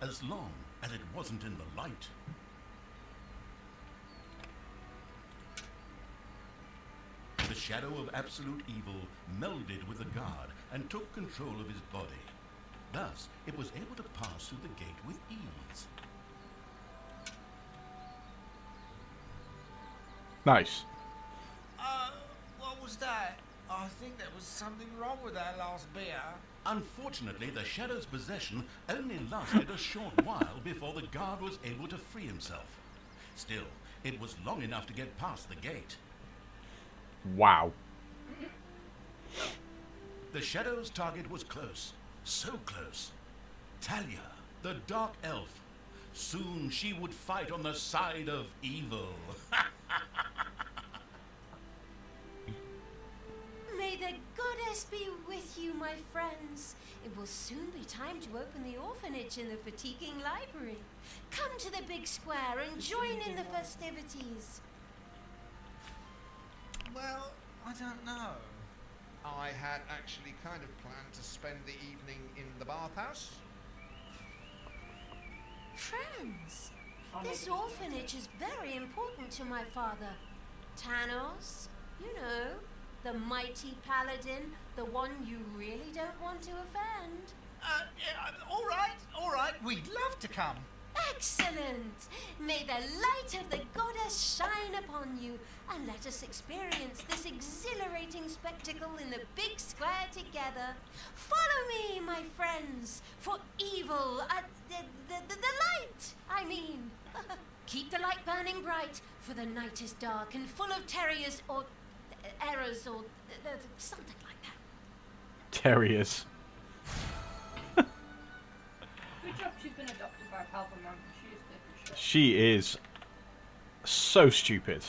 Speaker 2: As long as it wasn't in the light. The shadow of absolute evil melded with the guard and took control of his body. Thus, it was able to pass through the gate with ease.
Speaker 1: Nice.
Speaker 7: What was that? I think there was something wrong with that last beer.
Speaker 2: Unfortunately, the shadow's possession only lasted a short while before the guard was able to free himself. Still, it was long enough to get past the gate.
Speaker 1: Wow.
Speaker 2: The shadow's target was close. So close. Thalya, the dark elf. Soon she would fight on the side of evil.
Speaker 5: May the goddess be with you, my friends. It will soon be time to open the orphanage in the fatiguing library. Come to the big square and join in the festivities.
Speaker 7: Well, I don't know. I had actually kind of planned to spend the evening in the bathhouse.
Speaker 5: Friends, this orphanage is very important to my father. Tanos, you know, the mighty paladin, the one you really don't want to offend.
Speaker 7: All right, we'd love to come.
Speaker 5: Excellent! May the light of the goddess shine upon you, and let us experience this exhilarating spectacle in the big square together. Follow me, my friends, for evil, the light, I mean. Keep the light burning bright, for the night is dark and full of terriers or errors or something like that.
Speaker 1: Terriers.
Speaker 3: Good job she's been adopted by Palpamon. She is thick as shit.
Speaker 1: She is so stupid.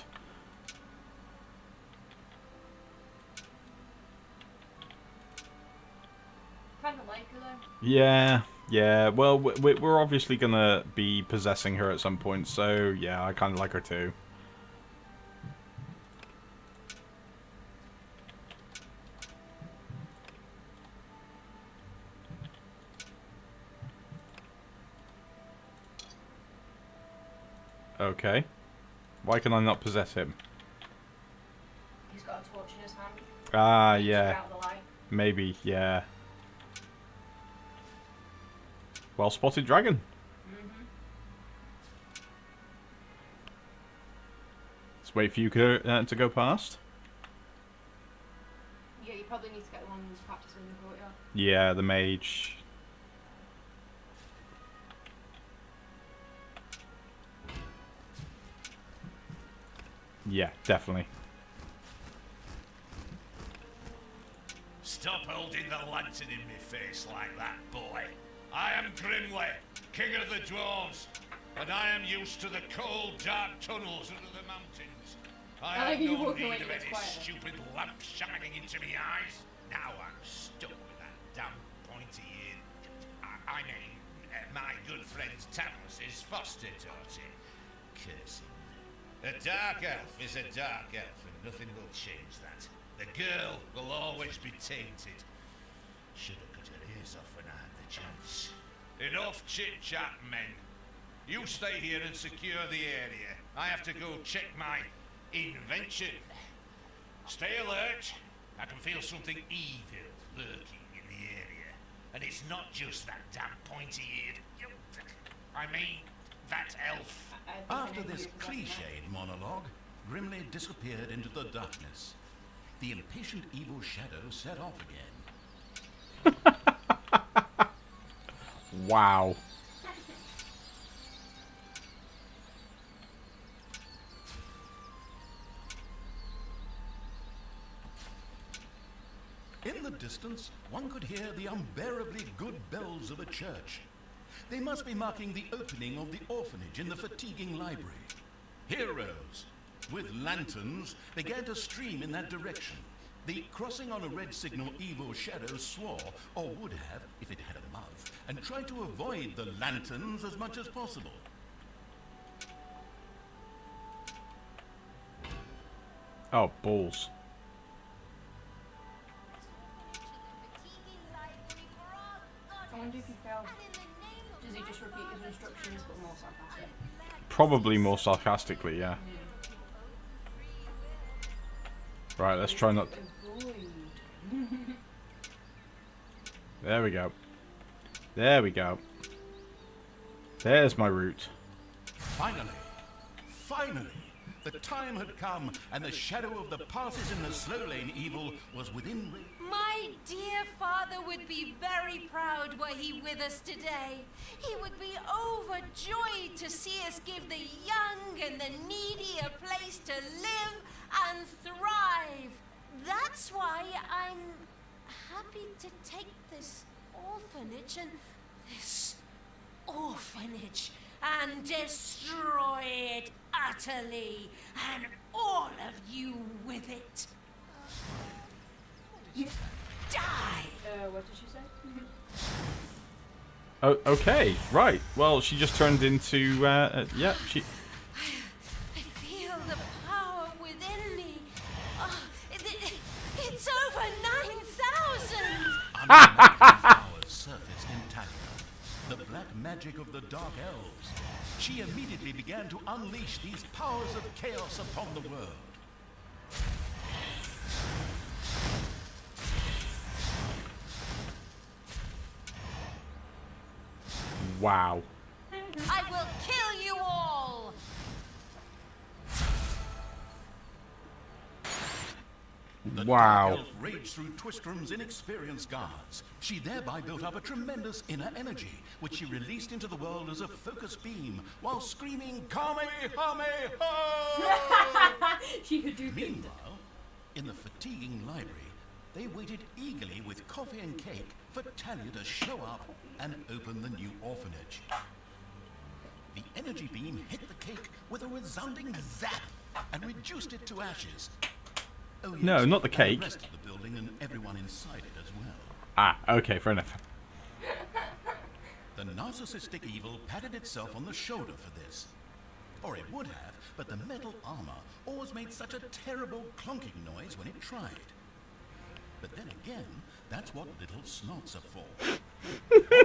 Speaker 3: Kinda like her though.
Speaker 1: Yeah. Well, we're obviously gonna be possessing her at some point, so yeah, I kind of like her too. Okay. Why can I not possess him?
Speaker 3: He's got a torch in his hand.
Speaker 1: Ah,
Speaker 3: He's
Speaker 1: yeah.
Speaker 3: out of the light.
Speaker 1: Maybe, yeah. Well spotted, dragon. Let's wait for you to go past.
Speaker 3: Yeah, you probably need to get the one who's practicing in the courtyard.
Speaker 1: Yeah, the mage. Yeah, definitely.
Speaker 6: Stop holding the lantern in my face like that, boy. I am Grimly, king of the dwarves, and I am used to the cold, dark tunnels under the mountains. I
Speaker 3: like
Speaker 6: have
Speaker 3: you
Speaker 6: no
Speaker 3: walking away,
Speaker 6: need of
Speaker 3: it's
Speaker 6: any
Speaker 3: quieter.
Speaker 6: stupid lamp shining into me eyes. Now I'm stuck with that damn pointy-eared... I mean, my good friend Tanos' foster daughter. Curse him. A dark elf is a dark elf, and nothing will change that. The girl will always be tainted. Should have cut her ears off when I had the chance. Enough chit-chat, men. You stay here and secure the area. I have to go check my invention. Stay alert. I can feel something evil lurking in the area. And it's not just that damn pointy-eared... I mean, that elf.
Speaker 2: After this cliched monologue, Grimly disappeared into the darkness. The impatient evil shadow set off again.
Speaker 1: Wow.
Speaker 2: In the distance, one could hear the unbearably good bells of a church. They must be marking the opening of the orphanage in the fatiguing library. Heroes with lanterns began to stream in that direction. The crossing on a red signal evil shadow swore, or would have if it had a mouth, and tried to avoid the lanterns as much as possible.
Speaker 1: Oh, balls.
Speaker 3: I wonder if he fails. Does he just repeat his instructions but more sarcastic?
Speaker 1: Probably more sarcastically, yeah. Right, let's try not... There we go. There we go. There's my route.
Speaker 2: Finally, the time had come, and the shadow of the partisan the slow lane evil was within reach.
Speaker 5: My dear father would be very proud were he with us today. He would be overjoyed to see us give the young and the needy a place to live and thrive. That's why I'm happy to take this orphanage and destroy it utterly, and all of you with it. Die!
Speaker 3: What did she say?
Speaker 1: Oh, okay, right. Well, she just turned into, yeah, she...
Speaker 5: I feel the power within me. Oh, it's over 9,000!
Speaker 2: Unbelievable powers surfaced in Thalya, the black magic of the Dark Elves. She immediately began to unleash these powers of chaos upon the world.
Speaker 1: Wow.
Speaker 5: I will kill you all!
Speaker 2: The
Speaker 1: Wow.
Speaker 2: Dark Elf raged through Twistrom's inexperienced guards. She thereby built up a tremendous inner energy, which she released into the world as a focus beam, while screaming, Kamehameha!
Speaker 3: She could do things.
Speaker 2: Meanwhile, in the fatiguing library, they waited eagerly with coffee and cake for Thalya to show up and open the new orphanage. The energy beam hit the cake with a resounding zap and reduced it to ashes. Oh, yes,
Speaker 1: No, not the
Speaker 2: and
Speaker 1: cake.
Speaker 2: the rest of the building and everyone inside it as well.
Speaker 1: Ah, okay, fair enough.
Speaker 2: The narcissistic evil patted itself on the shoulder for this. Or it would have, but the metal armor always made such a terrible clunking noise when it tried. But then again, that's what little snots are for.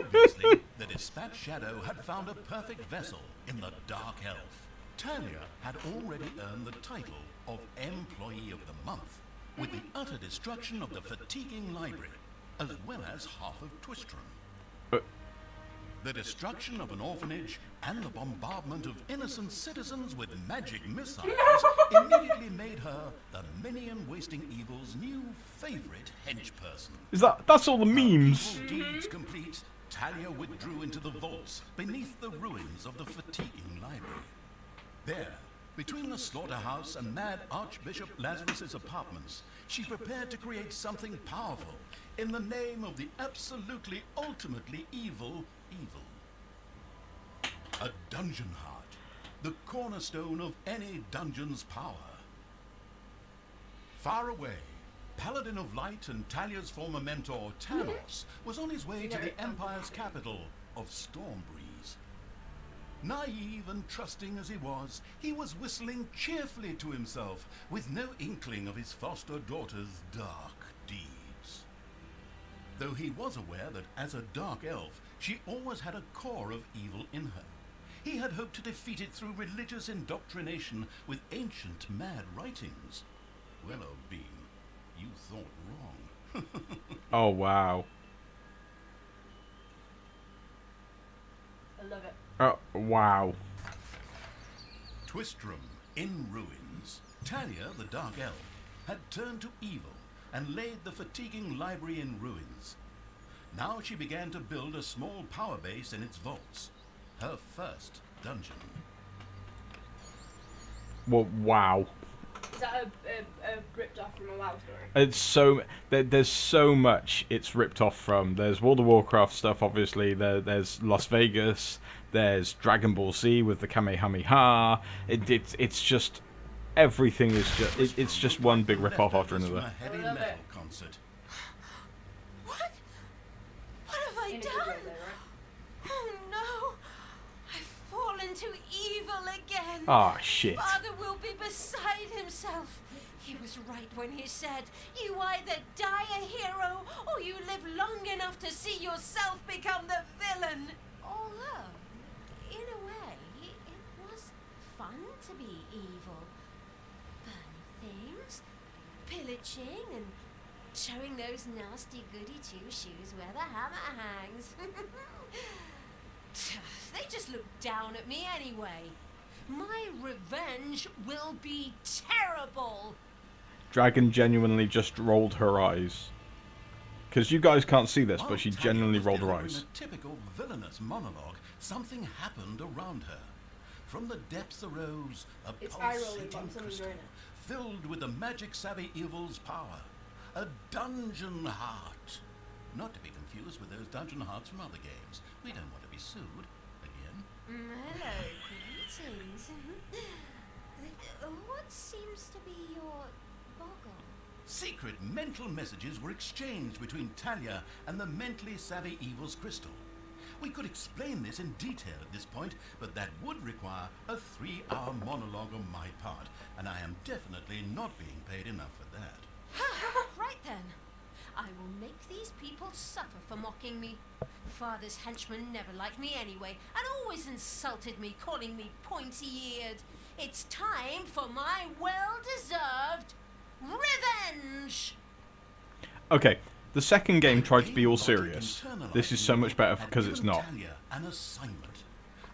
Speaker 2: Obviously, the dispatch shadow had found a perfect vessel in the Dark Elf. Thalya had already earned the title of Employee of the Month with the utter destruction of the fatiguing library, as well as half of Twistrum. The destruction of an orphanage and the bombardment of innocent citizens with magic missiles immediately made her the minion-wasting evil's new favorite henchperson.
Speaker 1: That's all the memes?
Speaker 2: Evil deeds complete, Thalya withdrew into the vaults beneath the ruins of the fatiguing library. There, between the slaughterhouse and Mad Archbishop Lazarus's apartments, she prepared to create something powerful in the name of the absolutely ultimately evil. A dungeon heart, the cornerstone of any dungeon's power. Far away, Paladin of Light and Thalya's former mentor, Tanos, was on his way to the Empire's capital of Stormbreeze. Naive and trusting as he was whistling cheerfully to himself, with no inkling of his foster daughter's dark deeds. Though he was aware that as a dark elf, she always had a core of evil in her. He had hoped to defeat it through religious indoctrination with ancient mad writings. Well, old bean, you thought wrong.
Speaker 1: Oh, wow.
Speaker 3: I love it.
Speaker 1: Oh, wow.
Speaker 2: Twistrum in ruins. Thalya, the dark elf, had turned to evil and laid the fatiguing library in ruins. Now she began to build a small power base in its vaults. Her first dungeon.
Speaker 1: Well, wow.
Speaker 3: Is that a ripped off from a WoW story?
Speaker 1: It's so there's so much it's ripped off from. There's World of Warcraft stuff, obviously. There's Las Vegas. There's Dragon Ball Z with the Kamehameha. It's just everything is just it's just one big rip off after another.
Speaker 2: Heavy
Speaker 3: I love
Speaker 2: metal
Speaker 3: it.
Speaker 2: concert.
Speaker 5: What? What have I done? Oh no! I've fallen to evil again.
Speaker 1: Ah, shit.
Speaker 5: Father will be beside himself. He was right when he said, you either die a hero or you live long enough to see yourself become the villain. Although, in a way, it was fun to be evil. Burning things, pillaging, and showing those nasty goody two-shoes where the hammer hangs. They just look down at me anyway. My revenge will be terrible.
Speaker 1: Dragon genuinely just rolled her eyes. Because you guys can't see this, but she
Speaker 2: While Thalya
Speaker 1: genuinely
Speaker 2: was
Speaker 1: rolled her
Speaker 2: delivering
Speaker 1: eyes.
Speaker 2: a typical villainous monologue, something happened around her. From the depths arose a
Speaker 3: It's eye rolling,
Speaker 2: pulsating
Speaker 3: but I'm still
Speaker 2: crystal,
Speaker 3: enjoying it.
Speaker 2: filled with the magic-savvy evil's power. A dungeon heart. Not to be confused with those dungeon hearts from other games. We don't want to be sued again.
Speaker 5: Hello, greetings. What seems to be your boggle?
Speaker 2: Secret mental messages were exchanged between Thalya and the mentally savvy evil's crystal. We could explain this in detail at this point, but that would require a 3-hour monologue on my part, and I am definitely not being paid enough for that.
Speaker 5: Right then. I will make these people suffer for mocking me. Father's henchmen never liked me anyway, and always insulted me, calling me pointy-eared. It's time for my well-deserved revenge!
Speaker 1: Okay, the second game tried to be all serious. This is so much better because it's not.
Speaker 2: Thalya an assignment.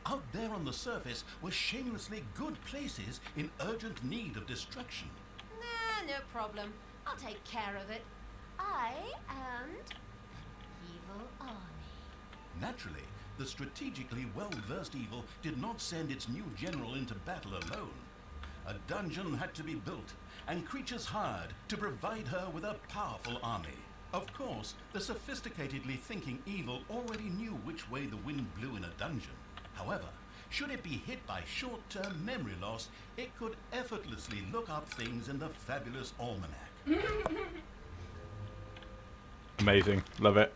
Speaker 2: Out there on the surface were shamelessly good places in urgent need of destruction.
Speaker 5: Nah, no problem. I'll take care of it. I and Evil Army.
Speaker 2: Naturally, the strategically well-versed evil did not send its new general into battle alone. A dungeon had to be built, and creatures hired to provide her with a powerful army. Of course, the sophisticatedly thinking evil already knew which way the wind blew in a dungeon. However, should it be hit by short-term memory loss, it could effortlessly look up things in the fabulous almanac.
Speaker 1: Amazing. Love it.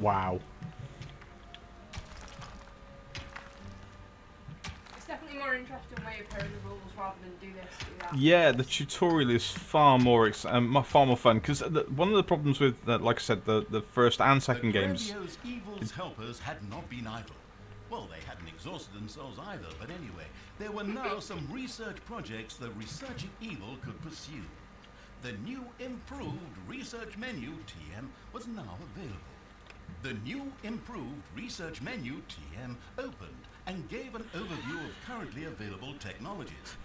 Speaker 1: Wow.
Speaker 3: It's definitely more interesting way of hearing the rules rather than do this, do that.
Speaker 1: Yeah, the tutorial is far more far more fun because one of the problems with, like I said, the first and second games.
Speaker 2: Grandio's evil's helpers had not been idle. Well, they hadn't exhausted themselves either, but anyway, there were now some research projects the researching evil could pursue. The new improved research menu, TM, was now available. The new improved research menu, TM, opened and gave an overview of currently available technologies.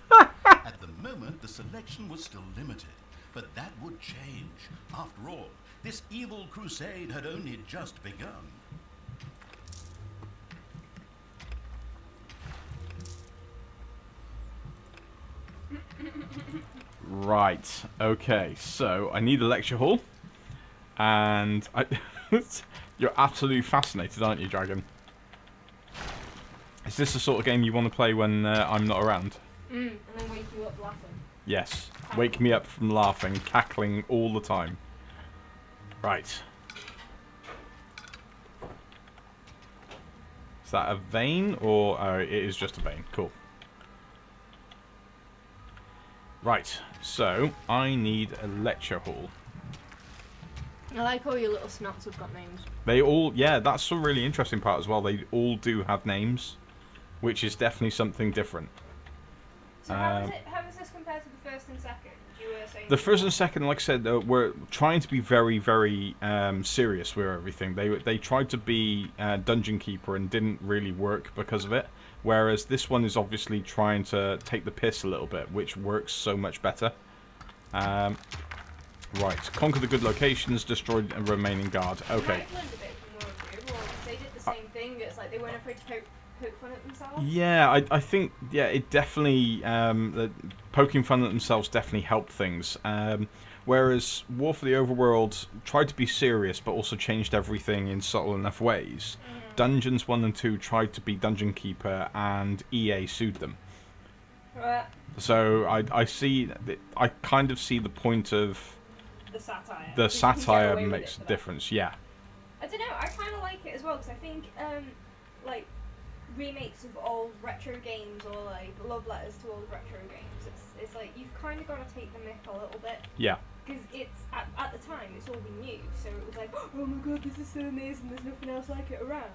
Speaker 2: At the moment, the selection was still limited, but that would change. After all, this evil crusade had only just begun.
Speaker 1: Right. Okay. So I need a lecture hall, and you're absolutely fascinated, aren't you, Dragon? Is this the sort of game you want to play when I'm not around?
Speaker 3: And then wake you up laughing.
Speaker 1: Yes. Wake me up from laughing, cackling all the time. Right. Is that a vein, or it is just a vein? Cool. Right, so I need a lecture hall.
Speaker 3: I like all your little snots have got names.
Speaker 1: They all, yeah, that's a really interesting part as well. They all do have names, which is definitely something different.
Speaker 3: So how does this compare to the first and second? You were saying
Speaker 1: The first and second, like I said, were trying to be very, very serious with everything. They tried to be Dungeon Keeper and didn't really work because of it. Whereas this one is obviously trying to take the piss a little bit, which works so much better. Right, conquer the good locations, destroy a remaining guard. Okay.
Speaker 3: I learned a bit from more of the overworld. They did the same thing. It's like they weren't afraid to poke fun at themselves.
Speaker 1: Yeah, I think, yeah, it definitely, poking fun at themselves definitely helped things. Whereas War for the Overworld tried to be serious, but also changed everything in subtle enough ways. Dungeons 1 and 2 tried to be Dungeon Keeper, and EA sued them.
Speaker 3: Right.
Speaker 1: So I kind of see the point of
Speaker 3: The satire.
Speaker 1: the
Speaker 3: 'Cause you can get
Speaker 1: satire
Speaker 3: away with
Speaker 1: makes
Speaker 3: it
Speaker 1: a
Speaker 3: for that.
Speaker 1: difference. Yeah,
Speaker 3: I don't know. I kind of like it as well because I think like remakes of old retro games or like love letters to old retro games. It's like you've kind of got to take the mick a little bit.
Speaker 1: yeah,
Speaker 3: Because it's at the time it's all we knew, so it was like, oh my god, this is so amazing. There's nothing else like it around.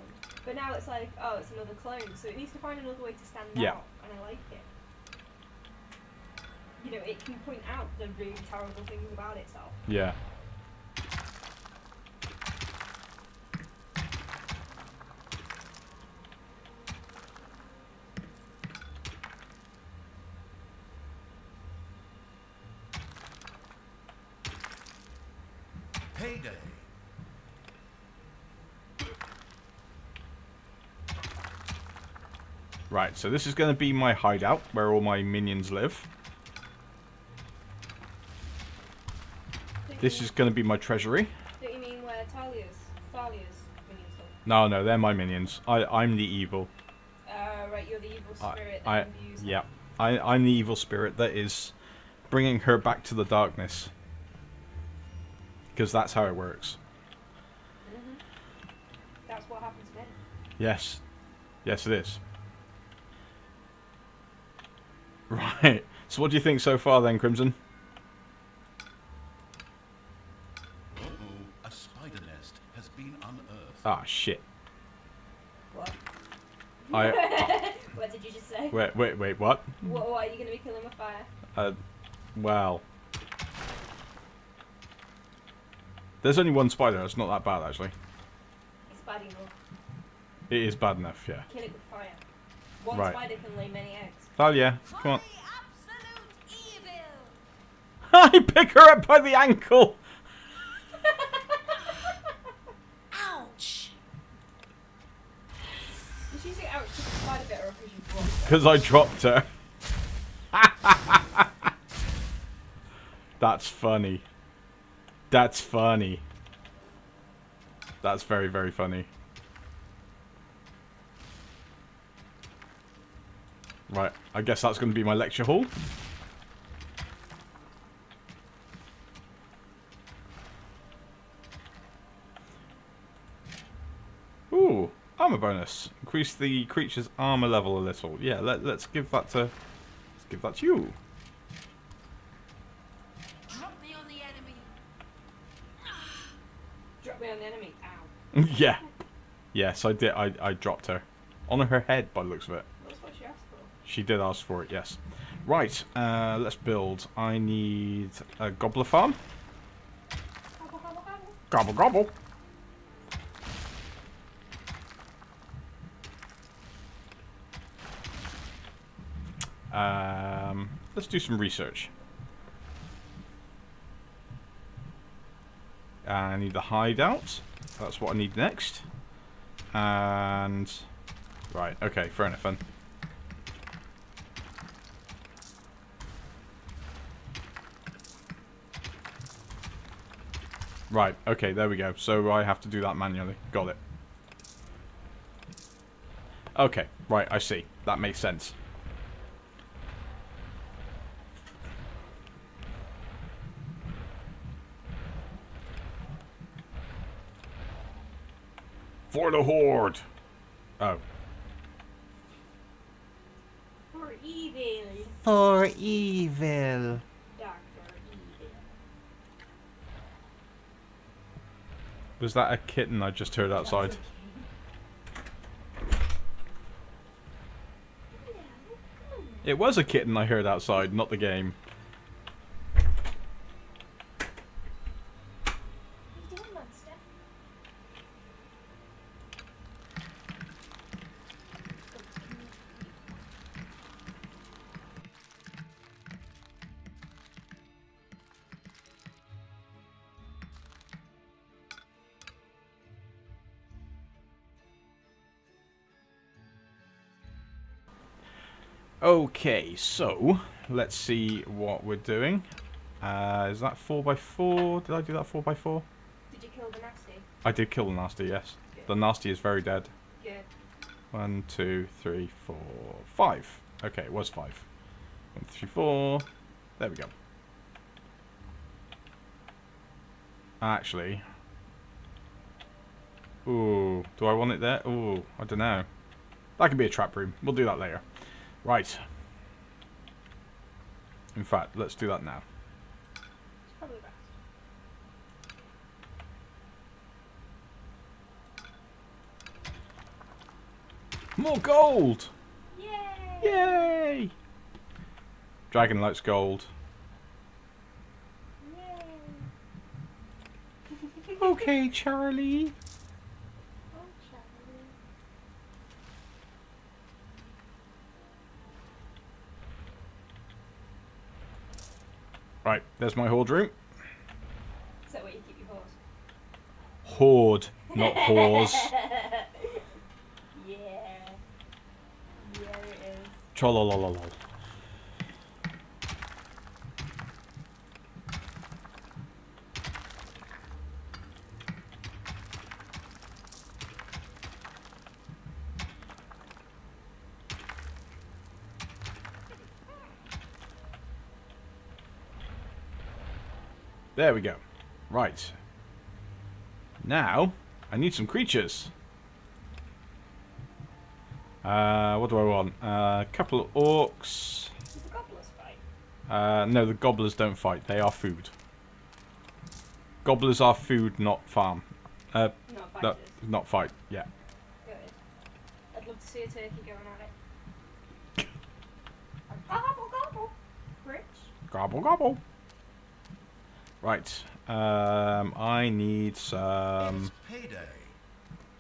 Speaker 3: But now it's like, oh, it's another clone, so it needs to find another way to stand
Speaker 1: Yeah.
Speaker 3: out, and I like it. You know, it can point out the really terrible things about itself.
Speaker 1: yeah.
Speaker 2: Payday.
Speaker 1: Right, so this is going to be my hideout, where all my minions live. This is going to be my treasury.
Speaker 3: Don't you mean where Thalya's minions live?
Speaker 1: No, they're my minions. I'm the evil.
Speaker 3: Right, you're the evil spirit that imbues her.
Speaker 1: Yeah, I'm the evil spirit that is bringing her back to the darkness. Because that's how it works.
Speaker 3: That's what happens then.
Speaker 1: Yes. Yes, it is. Right. So what do you think so far then, Crimson?
Speaker 2: Uh-oh, a spider nest has been unearthed.
Speaker 1: Ah, shit.
Speaker 3: What?
Speaker 1: I...
Speaker 3: What did you just say?
Speaker 1: Wait, what?
Speaker 3: What are you going to be killing with fire?
Speaker 1: Well... There's only one spider, it's not that bad, actually.
Speaker 3: It's bad enough.
Speaker 1: It is bad enough, yeah.
Speaker 3: Kill it with fire. One
Speaker 1: Right.
Speaker 3: spider can lay many eggs.
Speaker 1: Thalya, come on.
Speaker 5: For the absolute evil!
Speaker 1: I pick her up by the ankle!
Speaker 5: Ouch!
Speaker 3: Did you say ouch because the spider bit or because you dropped it?
Speaker 1: Because I dropped her. That's funny. That's funny. That's very, very funny. Right, I guess that's going to be my lecture hall. Ooh, I'm armor bonus. Increase the creature's armor level a little. Yeah, let's give that to you.
Speaker 5: Drop me on the enemy.
Speaker 3: Drop me on the enemy. Ow.
Speaker 1: Yeah. Yes, I did. I dropped her on her head by the looks of it.
Speaker 3: That's what she asked for.
Speaker 1: She did ask for it. Yes. Right. Let's build. I need a gobbler farm.
Speaker 3: Gobble, gobble, gobble.
Speaker 1: Gobble gobble. Let's do some research. I need the hideout. That's what I need next. And right, okay, fair enough then. Right, okay, there we go. So I have to do that manually. Got it. Okay, right, I see. That makes sense. For the horde. Oh.
Speaker 3: For evil.
Speaker 1: For evil.
Speaker 3: Doctor Evil.
Speaker 1: Was that a kitten I just heard outside? It was a kitten I heard outside, not the game.
Speaker 3: What are you doing, monster?
Speaker 1: Okay, so let's see what we're doing. Is that 4x4? Did I do that 4x4?
Speaker 3: Did you kill the nasty?
Speaker 1: I did kill the nasty, yes.
Speaker 3: Good.
Speaker 1: The nasty is very dead.
Speaker 3: Good.
Speaker 1: 1, 2, 3, 4, 5. Okay, it was 5. 1, 2, 3, 4. There we go. Actually. Ooh, do I want it there? Ooh, I don't know. That could be a trap room. We'll do that later. Right. In fact, let's do that now.
Speaker 3: It's probably best.
Speaker 1: More gold!
Speaker 3: Yay!
Speaker 1: Yay! Dragon likes gold.
Speaker 3: Yay!
Speaker 1: Okay, Charlie.
Speaker 3: Oh, Charlie.
Speaker 1: Right, there's my horde room.
Speaker 3: Is that where you keep your horse?
Speaker 1: Horde, not whores.
Speaker 3: Yeah. Yeah, it is.
Speaker 1: Trollolololol. There we go. Right. Now, I need some creatures. What do I want? A couple of orcs.
Speaker 3: Does the gobblers fight?
Speaker 1: No, the gobblers don't fight. They are food. Gobblers are food, not farm.
Speaker 3: Not
Speaker 1: No,
Speaker 3: fighters.
Speaker 1: not fight. Yeah.
Speaker 3: Good. I'd love to see a turkey going at it. Gobble, gobble. Rich.
Speaker 1: Gobble gobble. Right. I need some
Speaker 2: It's payday.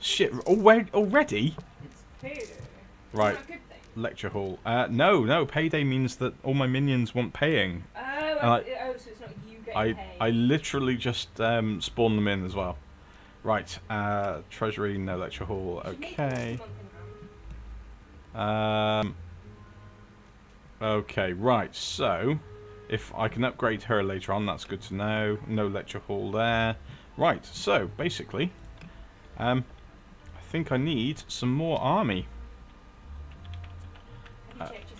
Speaker 1: shit. Already?
Speaker 3: It's payday.
Speaker 1: Right.
Speaker 3: Not a good thing.
Speaker 1: Lecture hall. No. Payday means that all my minions want paying.
Speaker 3: Oh,
Speaker 1: I-
Speaker 3: so it's not you getting paid.
Speaker 1: I literally just spawned them in as well. Right. Treasury. No lecture hall.
Speaker 3: You should make it
Speaker 1: Okay.
Speaker 3: once a month in hand.
Speaker 1: Okay. Right. So, if I can upgrade her later on, that's good to know. No lecture hall there. Right. So basically, I think I need some more army.
Speaker 3: Have you checked your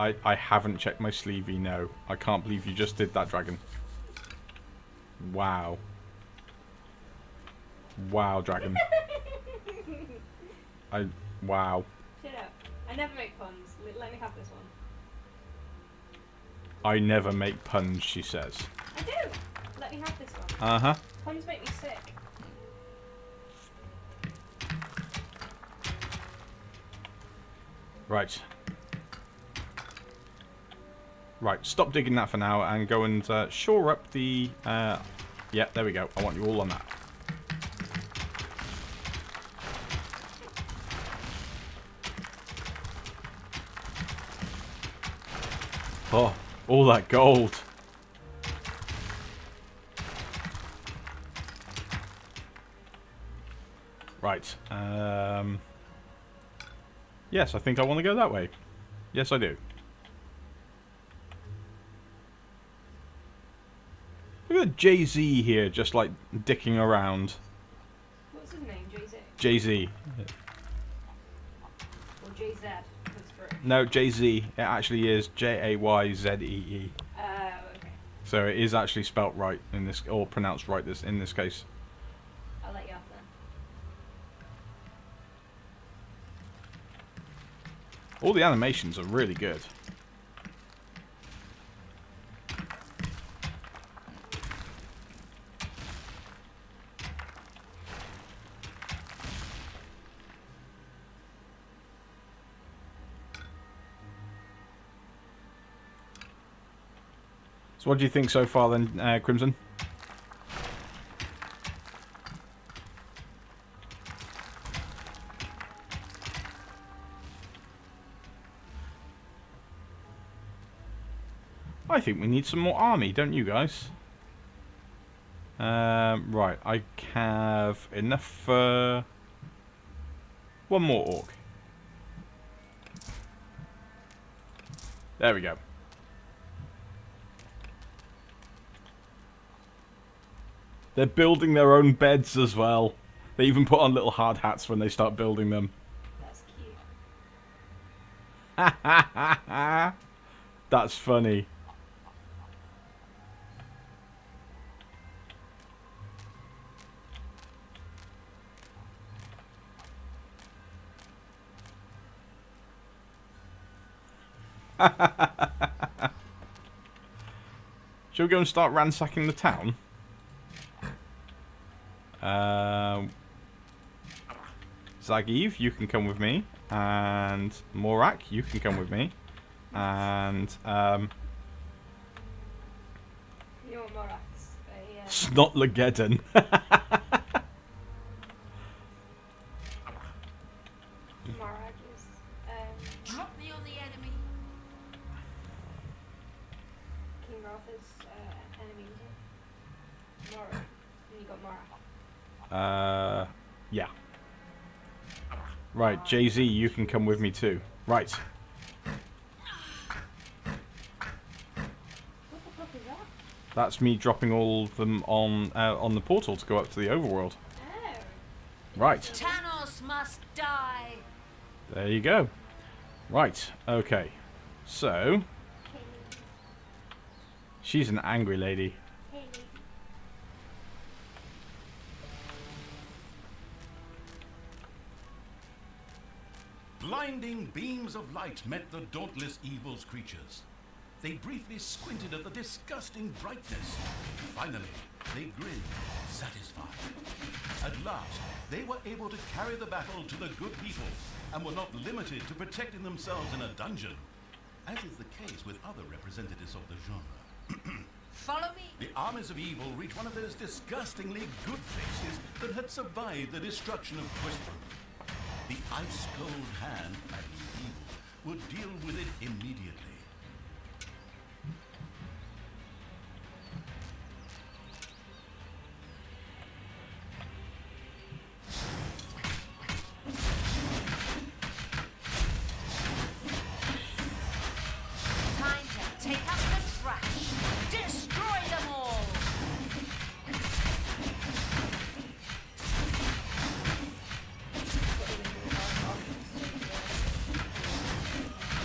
Speaker 3: sleevey?
Speaker 1: I haven't checked my sleevey, no. I can't believe you just did that, dragon. Wow. Wow, dragon. Wow.
Speaker 3: Shut up. I never make puns. Let me have this one.
Speaker 1: I never make puns, she says.
Speaker 3: I do. Let me have this one.
Speaker 1: Uh-huh.
Speaker 3: Puns make me sick.
Speaker 1: Right. Right, stop digging that for now and go and shore up the... yeah, there we go. I want you all on that. Oh, all that gold. Right. Yes, I think I want to go that way. Yes, I do. Look at Jay-Z here, just like dicking around.
Speaker 3: What's his name? Jay-Z?
Speaker 1: Jay-Z.
Speaker 3: Or Jay-Z?
Speaker 1: No, Jay-Z. It actually is Jayzee.
Speaker 3: Okay.
Speaker 1: So it is actually spelt right in this, or pronounced right in this case.
Speaker 3: I'll let you off then.
Speaker 1: All the animations are really good. So what do you think so far then, Crimson? I think we need some more army, don't you guys? Right, I have enough for one more orc. There we go. They're building their own beds as well. They even put on little hard hats when they start building them.
Speaker 3: That's cute.
Speaker 1: That's funny. Shall we go and start ransacking the town? Zagiv, you can come with me. And Morak, you can come with me. And
Speaker 3: You know what Morak's?
Speaker 1: Snotlageddon.
Speaker 3: Morak is.
Speaker 5: Drop me on the enemy.
Speaker 3: King Arthur's enemy, is it? Morak. And you got Morak.
Speaker 1: Yeah. Right, Jay-Z, you can come with me too. Right.
Speaker 3: What the fuck is that?
Speaker 1: That's me dropping all of them on the portal to go up to the overworld.
Speaker 3: Oh.
Speaker 1: Right.
Speaker 5: Tanos must die.
Speaker 1: There you go. Right. Okay. So, she's an angry lady.
Speaker 3: Hey.
Speaker 2: Blinding beams of light met the dauntless evil's creatures. They briefly squinted at the disgusting brightness. Finally, they grinned, satisfied. At last, they were able to carry the battle to the good people and were not limited to protecting themselves in a dungeon, as is the case with other representatives of the genre.
Speaker 5: Follow me.
Speaker 2: The armies of evil reached one of those disgustingly good places that had survived the destruction of Christendom. The ice-cold hand of evil would deal with it immediately.
Speaker 5: Time to take up the trash. Destroy them all.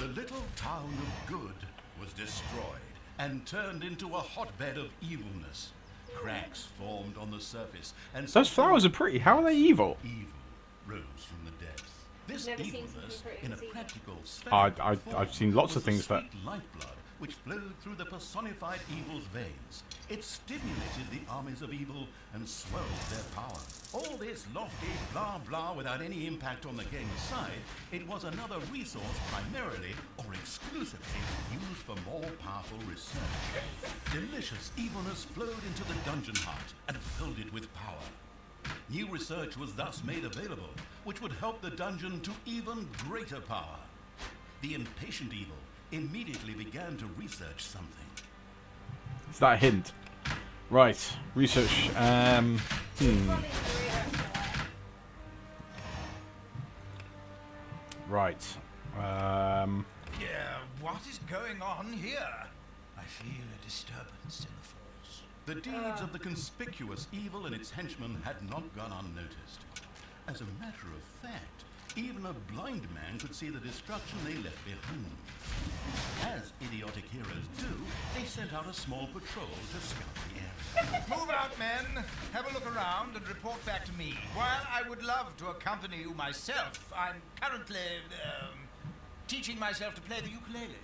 Speaker 2: The little town of good was destroyed and turned into a hotbed of evilness. Cracks formed on the surface, and
Speaker 1: Those flowers are pretty. How are they evil?
Speaker 2: evil rose from the depths. This
Speaker 3: Never seen
Speaker 2: evilness,
Speaker 3: something pretty
Speaker 2: in a
Speaker 3: this either.
Speaker 2: practical spherical
Speaker 1: I've
Speaker 2: form,
Speaker 1: seen lots
Speaker 2: was
Speaker 1: of
Speaker 2: the
Speaker 1: things that-
Speaker 2: sweet lifeblood which flowed through the personified evil's veins. It stimulated the armies of evil and swelled their power. All this lofty blah blah without any impact on the game's side, it was another resource primarily or exclusively used for more powerful research. Delicious evilness flowed into the dungeon heart and filled it with power. New research was thus made available, which would help the dungeon to even greater power. The impatient evil immediately began to research something.
Speaker 1: Is that a hint? Right. Research.
Speaker 3: Probably the research lair.
Speaker 1: Right.
Speaker 6: Yeah, what is going on here? I feel a disturbance in the force.
Speaker 2: The deeds of the conspicuous evil and its henchmen had not gone unnoticed. As a matter of fact, even a blind man could see the destruction they left behind. As idiotic heroes do, they sent out a small patrol to scout the area.
Speaker 6: Move out, men! Have a look around and report back to me. While I would love to accompany you myself, I'm currently, teaching myself to play the ukulele.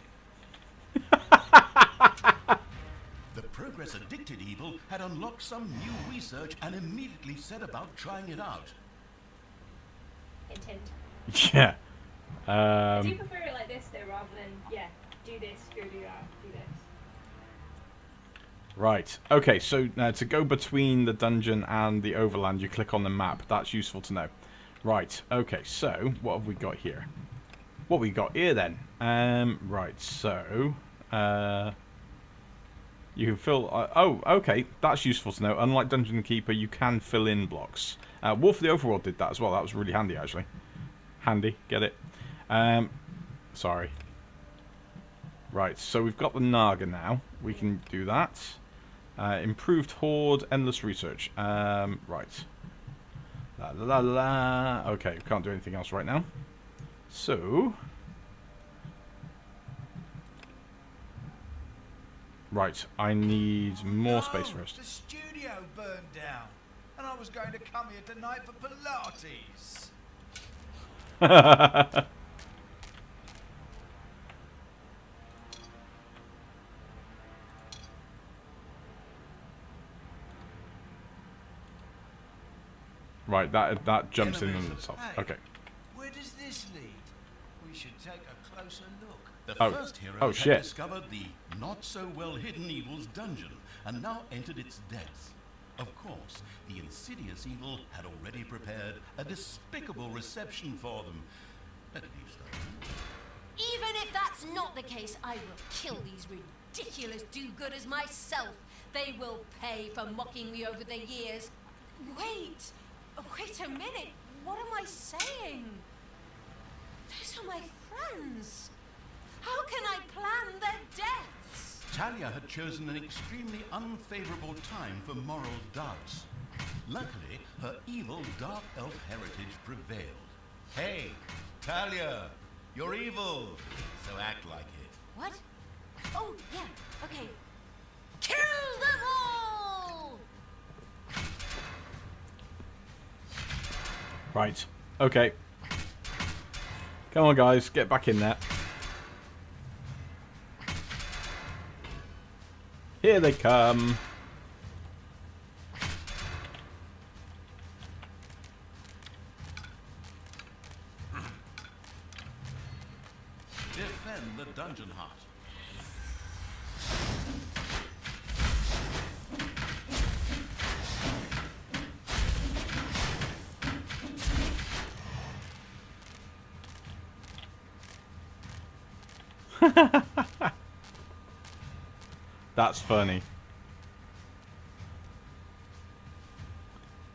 Speaker 2: The progress-addicted evil had unlocked some new research and immediately set about trying it out.
Speaker 3: Hint, hint.
Speaker 1: Yeah.
Speaker 3: I do prefer it like this though, rather than, yeah, do this, go do that, do this.
Speaker 1: Right. Okay, so to go between the dungeon and the overland, you click on the map. That's useful to know. Right. Okay, so what have we got here? What we got here then? Right, so you can fill... oh, okay, that's useful to know. Unlike Dungeon Keeper, you can fill in blocks. Wolf of the Overworld did that as well. That was really handy, actually. Handy, get it? Sorry. Right, so we've got the Naga now. We can do that. Improved Horde, Endless Research. Right. La la la la. Okay, we can't do anything else right now. So... Right, I need more space first.
Speaker 6: The studio burned down, and I was going to come here tonight for Pilates.
Speaker 1: Right, that jumps in on
Speaker 2: Enemies.
Speaker 1: itself.
Speaker 6: Hey.
Speaker 1: Okay.
Speaker 6: Where does this lead? We should take a closer look.
Speaker 2: The
Speaker 1: Oh.
Speaker 2: first hero
Speaker 1: Oh,
Speaker 2: had
Speaker 1: shit.
Speaker 2: discovered the not-so-well-hidden evil's dungeon and now entered its depths. Of course, the insidious evil had already prepared a despicable reception for them. At least I hope.
Speaker 5: Even if that's not the case, I will kill these ridiculous do-gooders myself. They will pay for mocking me over the years. Wait a minute. What am I saying? Those are my friends. How can I plan their deaths?
Speaker 2: Thalya had chosen an extremely unfavorable time for moral doubts. Luckily, her evil dark elf heritage prevailed. Hey, Thalya, you're evil, so act like it.
Speaker 5: What? Oh, yeah, okay. Kill them all!
Speaker 1: Right. Okay. Come on, guys. Get back in there. Here they come.
Speaker 2: Defend the dungeon heart.
Speaker 1: That's funny.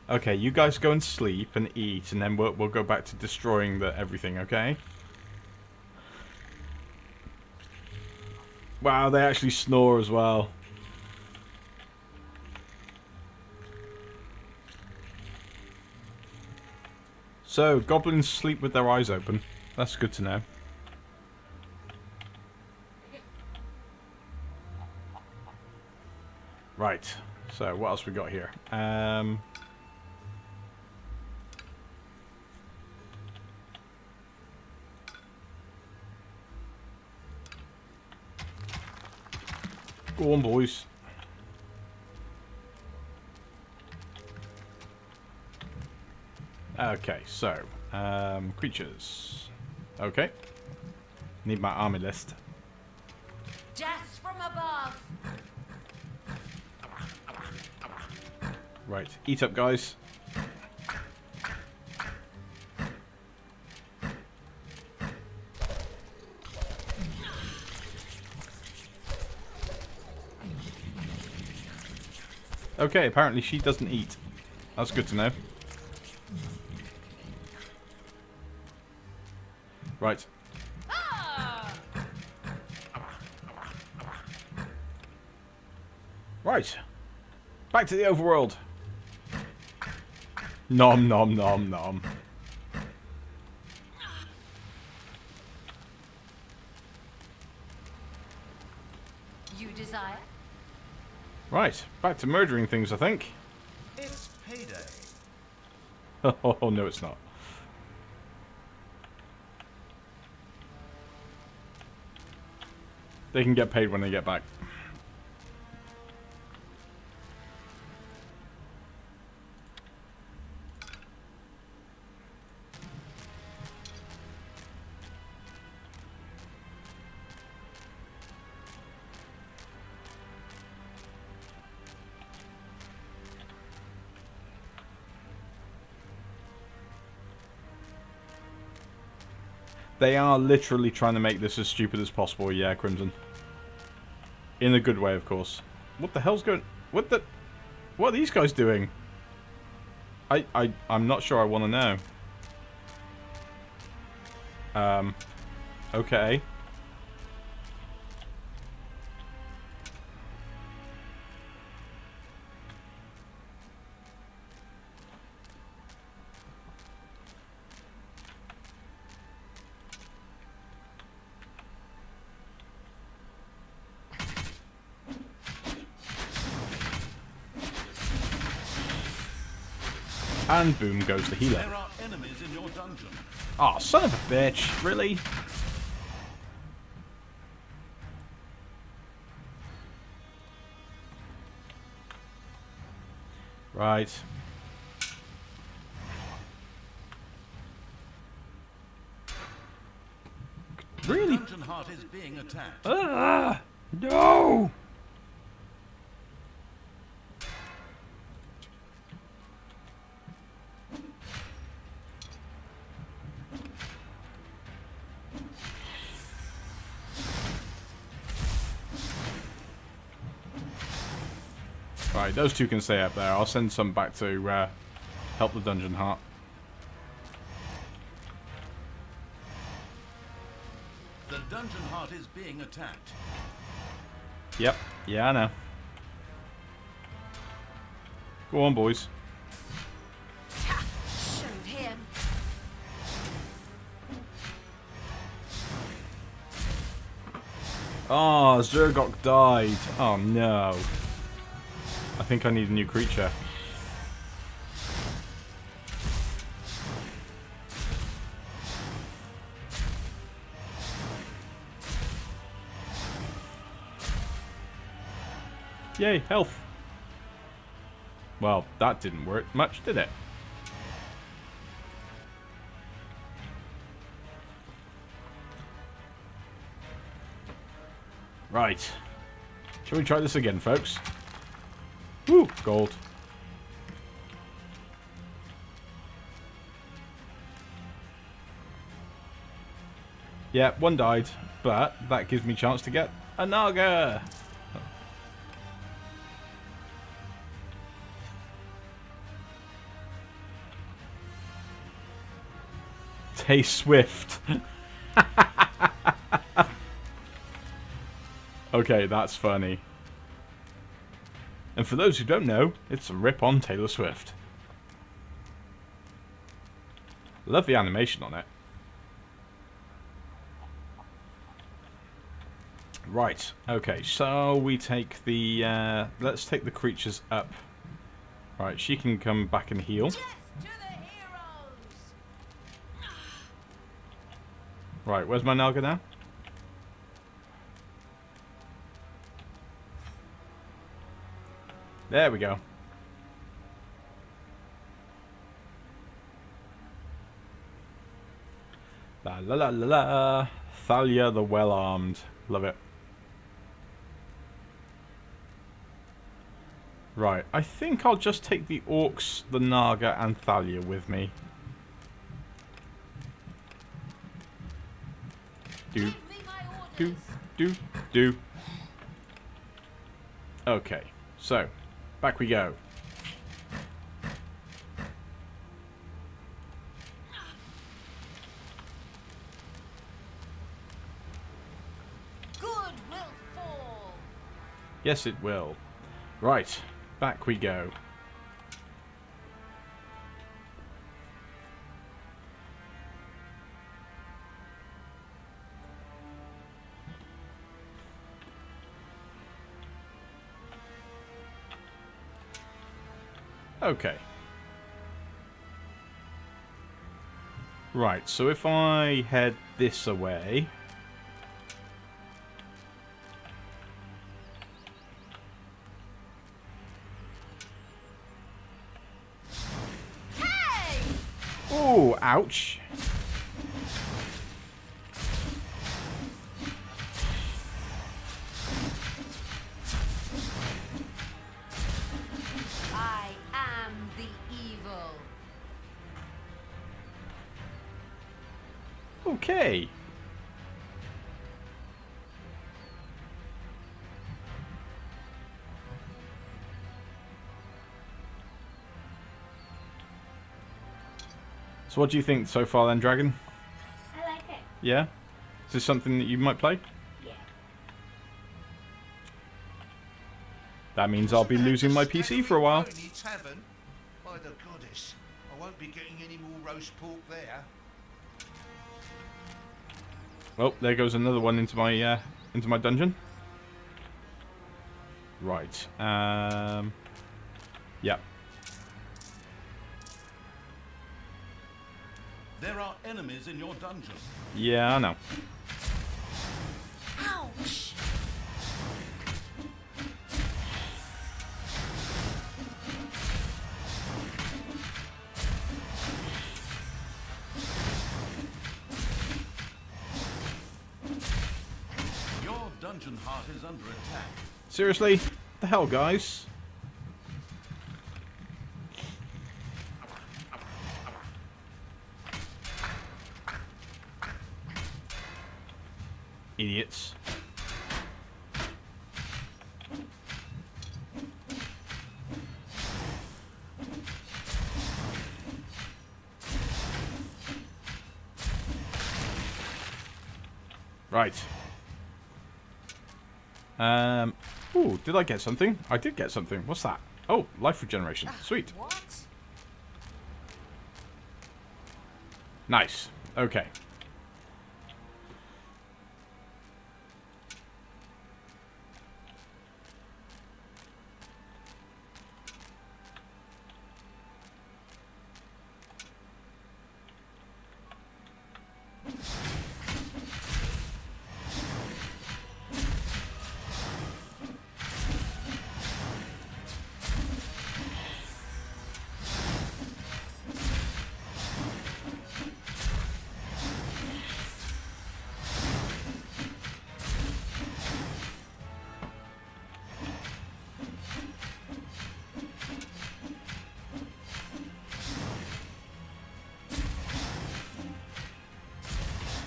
Speaker 1: Okay, you guys go and sleep and eat, and then we'll go back to destroying everything, okay? Wow, they actually snore as well. So, goblins sleep with their eyes open. That's good to know. Right, so what else we got here? Go on, boys. Okay, so creatures. Okay. Need my army list.
Speaker 5: Death from above.
Speaker 1: Right, eat up, guys. Okay, apparently she doesn't eat. That's good to know. Right. Right. Back to the overworld. Nom nom nom nom.
Speaker 5: You desire?
Speaker 1: Right, back to murdering things, I think.
Speaker 2: It's payday.
Speaker 1: Oh, no, it's not. They can get paid when they get back. They are literally trying to make this as stupid as possible, yeah, Crimson. In a good way, of course. What the hell's going... What are these guys doing? I'm not sure I want to know. Okay. And boom goes the healer.
Speaker 2: There are enemies in your dungeon.
Speaker 1: Oh, son of a bitch. Really? Right. Really?
Speaker 2: Dungeon heart is being attacked.
Speaker 1: Ah! No! Right, those two can stay up there. I'll send some back to help the dungeon heart.
Speaker 2: The dungeon heart is being attacked.
Speaker 1: Yep. Yeah, I know. Go on, boys.
Speaker 5: Showed him.
Speaker 1: Oh, Zergok died. Oh, no. I think I need a new creature. Yay, health. Well, that didn't work much, did it? Right. Shall we try this again, folks? Woo! Gold. Yeah, one died, but that gives me a chance to get a Naga! Tay Swift. Okay, that's funny. And for those who don't know, it's a rip on Taylor Swift. Love the animation on it. Right, okay, so we take the, let's take the creatures up. Right, she can come back and heal.
Speaker 5: Death to the heroes.
Speaker 1: Right, where's my Naga now? There we go. La la la la la. Thalya the well-armed. Love it. Right, I think I'll just take the orcs, the Naga, and Thalya with me. Do,
Speaker 5: Give me my
Speaker 1: do,
Speaker 5: orders.
Speaker 1: do, do. Okay, so, back we go.
Speaker 5: Good will fall.
Speaker 1: Yes, it will. Right, back we go. Okay. Right, so if I head this away...
Speaker 5: Hey!
Speaker 1: Oh, ouch.
Speaker 5: I am the evil.
Speaker 1: Okay. So what do you think so far then, Dragon?
Speaker 3: I like it.
Speaker 1: Yeah? Is this something that you might play?
Speaker 3: Yeah.
Speaker 1: That means I'll be losing my PC for a while.
Speaker 7: Pony Tavern? By the goddess, I won't be getting any more roast pork there.
Speaker 1: Well, there goes another one into my dungeon. Right. Yep.
Speaker 2: There are enemies in your dungeon.
Speaker 1: Yeah, I know.
Speaker 5: Ouch!
Speaker 2: Your dungeon heart is under attack.
Speaker 1: Seriously? The hell, guys? Idiots. Right. Ooh, did I get something? I did get something. What's that? Oh, life regeneration. Sweet.
Speaker 5: What?
Speaker 1: Nice. Okay.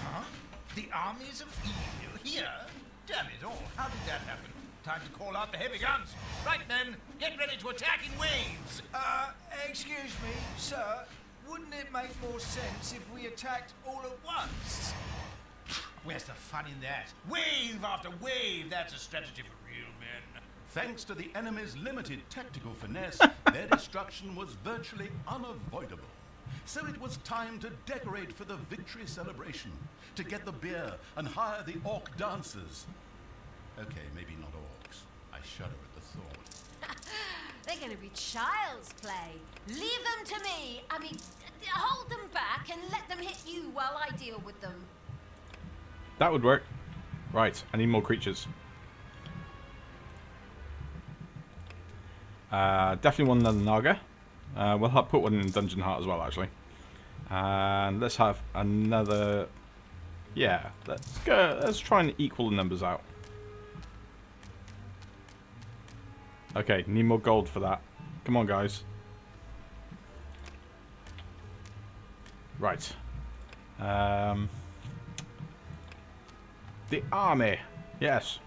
Speaker 6: Huh? The armies of evil here? Damn it all, how did that happen? Time to call out the heavy guns. Right then, get ready to attack in waves.
Speaker 8: Excuse me, sir. Wouldn't it make more sense if we attacked all at once?
Speaker 6: Where's the fun in that? Wave after wave, that's a strategy for real men.
Speaker 2: Thanks to the enemy's limited tactical finesse, their destruction was virtually unavoidable. So it was time to decorate for the victory celebration, to get the beer and hire the orc dancers. Okay, maybe not orcs. I shudder at the thought.
Speaker 5: They're going to be child's play. Leave them to me. I mean, hold them back and let them hit you while I deal with them.
Speaker 1: That would work. Right, I need more creatures. Definitely want another Naga. We'll put one in Dungeon Heart as well, actually. And let's have another... Yeah, let's go. Let's try and equal the numbers out. Okay, need more gold for that. Come on, guys. Right. The army. Yes.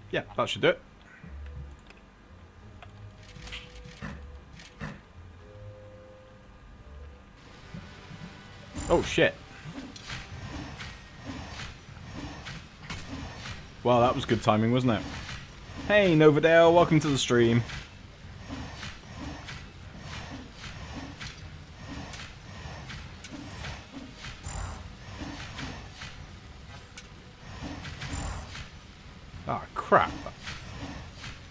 Speaker 1: Yeah, that should do it. Oh, shit. Well, that was good timing, wasn't it? Hey, Novadale, welcome to the stream. Ah, crap.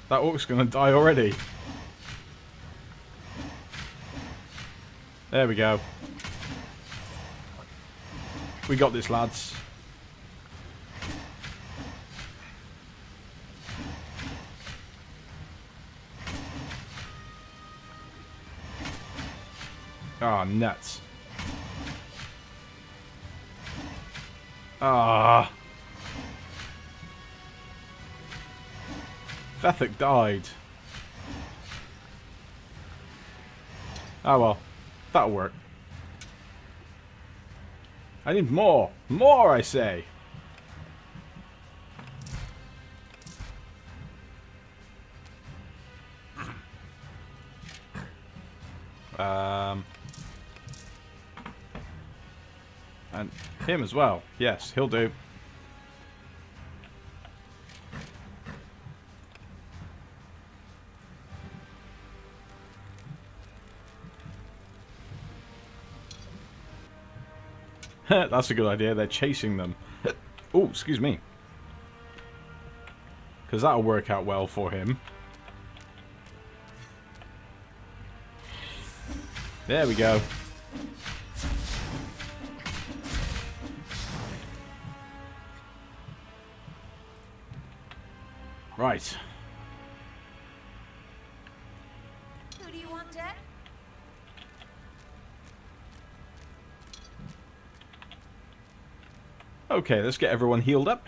Speaker 1: That orc's gonna die already. There we go. We got this, lads. Ah, nuts. Ah. Fethik died. Oh well. That'll work. I need more. More, I say. And him as well. Yes, he'll do. That's a good idea. They're chasing them. Oh, excuse me. Because that'll work out well for him. There we go. Right.
Speaker 5: Who do you want, Dad?
Speaker 1: Okay, let's get everyone healed up.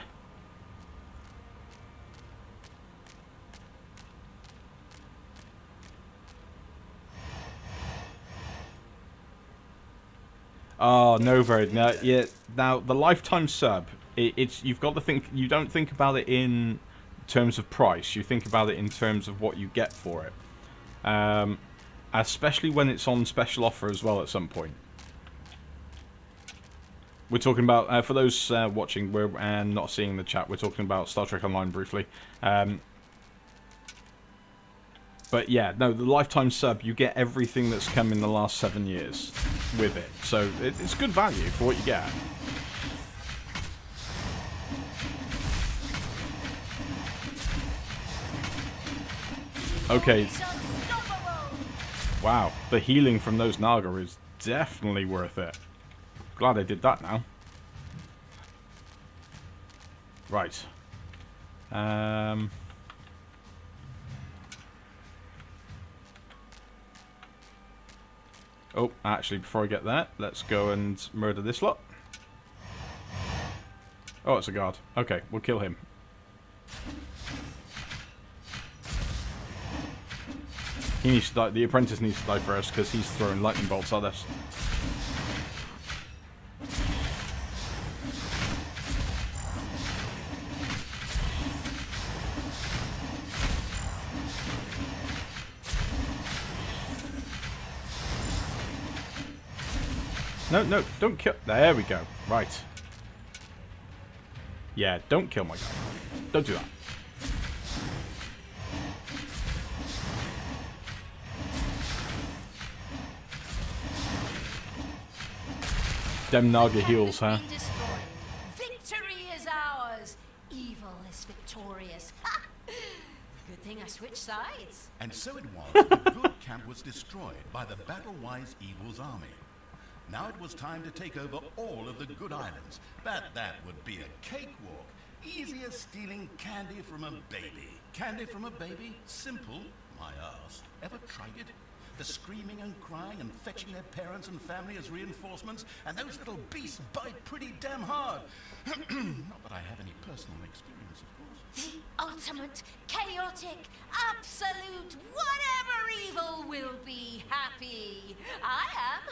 Speaker 1: Oh, no, very no. Yeah, now the lifetime sub. It's you've got to think. You don't think about it in terms of price. You think about it in terms of what you get for it. Especially when it's on special offer as well at some point. We're talking about, for those watching and not seeing the chat, we're talking about Star Trek Online briefly. But yeah, no, the lifetime sub, you get everything that's come in the last 7 years with it. So it's good value for what you get. Okay. Wow, the healing from those Naga is definitely worth it. Glad I did that now. Right. Oh, actually, before I get that, let's go and murder this lot. Oh, it's a guard. Okay, we'll kill him. He needs to die. The apprentice needs to die first because he's throwing lightning bolts at us. No, no, don't kill. There we go. Right. Yeah, don't kill my guy. Don't do that. Dem Naga heals, huh?
Speaker 5: Victory is ours. Evil is victorious. Good thing I switched sides.
Speaker 2: And so it was, the good camp was destroyed by the battle-wise evil's army. Now it was time to take over all of the good islands. That would be a cakewalk. Easy as stealing candy from a baby. Candy from a baby? Simple. My ass. Ever tried it? The screaming and crying and fetching their parents and family as reinforcements, and those little beasts bite pretty damn hard. Not that I have any personal experience, of course.
Speaker 5: The ultimate, chaotic, absolute, whatever evil will be happy. I am.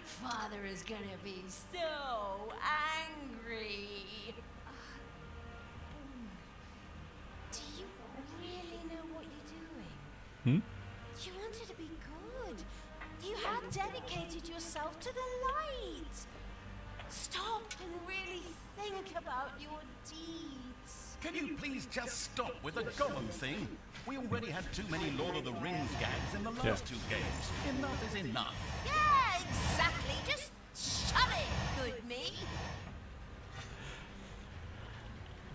Speaker 5: Father is gonna be so angry. Do you really know what you're doing? You wanted to be good. You had dedicated yourself to the light. Stop and really think about your deeds.
Speaker 2: Can you please just stop with the golem thing? We already had too many Lord of the Rings gags in the last 2 games. Enough is enough.
Speaker 5: Yeah, exactly. Just shut it, good me.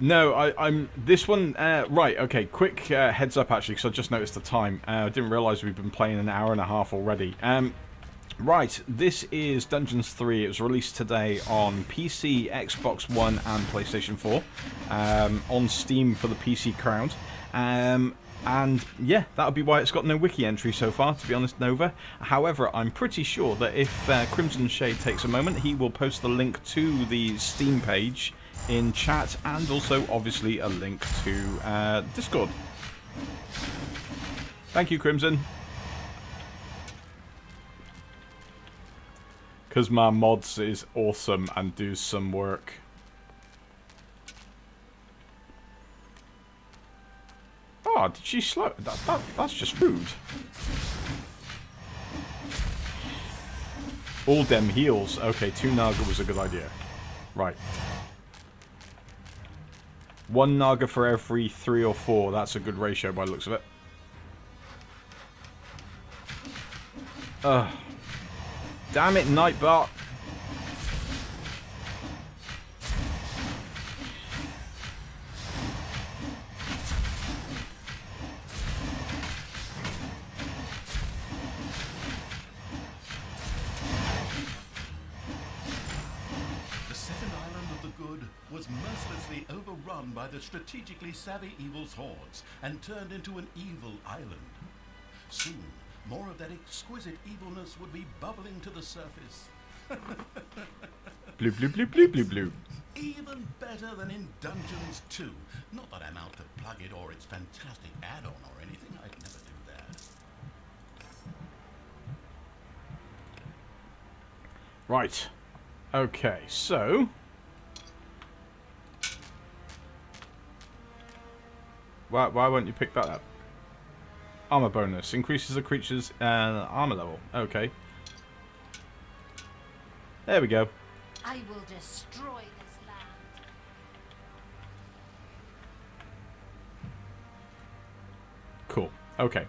Speaker 1: No, I'm this one. Right, okay. Quick heads up, actually, because I just noticed the time. I didn't realise we've been playing an hour and a half already. Right, this is Dungeons 3. It was released today on PC, Xbox One, and PlayStation 4. On Steam for the PC crowd. And yeah, that'll be why it's got no wiki entry so far, to be honest, Nova. However, I'm pretty sure that if Crimson Shade takes a moment, he will post the link to the Steam page in chat, and also obviously a link to Discord. Thank you, Crimson. Because my mods is awesome and do some work. Oh, did she slow? That's just rude. All dem heals. Okay, 2 Naga was a good idea. Right. 1 Naga for every 3 or 4. That's a good ratio by the looks of it. Ugh. Damn it, Nightbot.
Speaker 2: The second island of the good was mercilessly overrun by the strategically savvy evil's hordes and turned into an evil island. Soon, more of that exquisite evilness would be bubbling to the surface.
Speaker 1: Blue, blue, blue, blue, blue, blue.
Speaker 2: Even better than in Dungeons 2. Not that I'm out to plug it or its fantastic add-on or anything. I'd never do that.
Speaker 1: Right. Okay, so... Why won't you pick that up? Armor bonus. Increases the creature's armor level. Okay. There we go.
Speaker 5: I will destroy this land.
Speaker 1: Cool. Okay.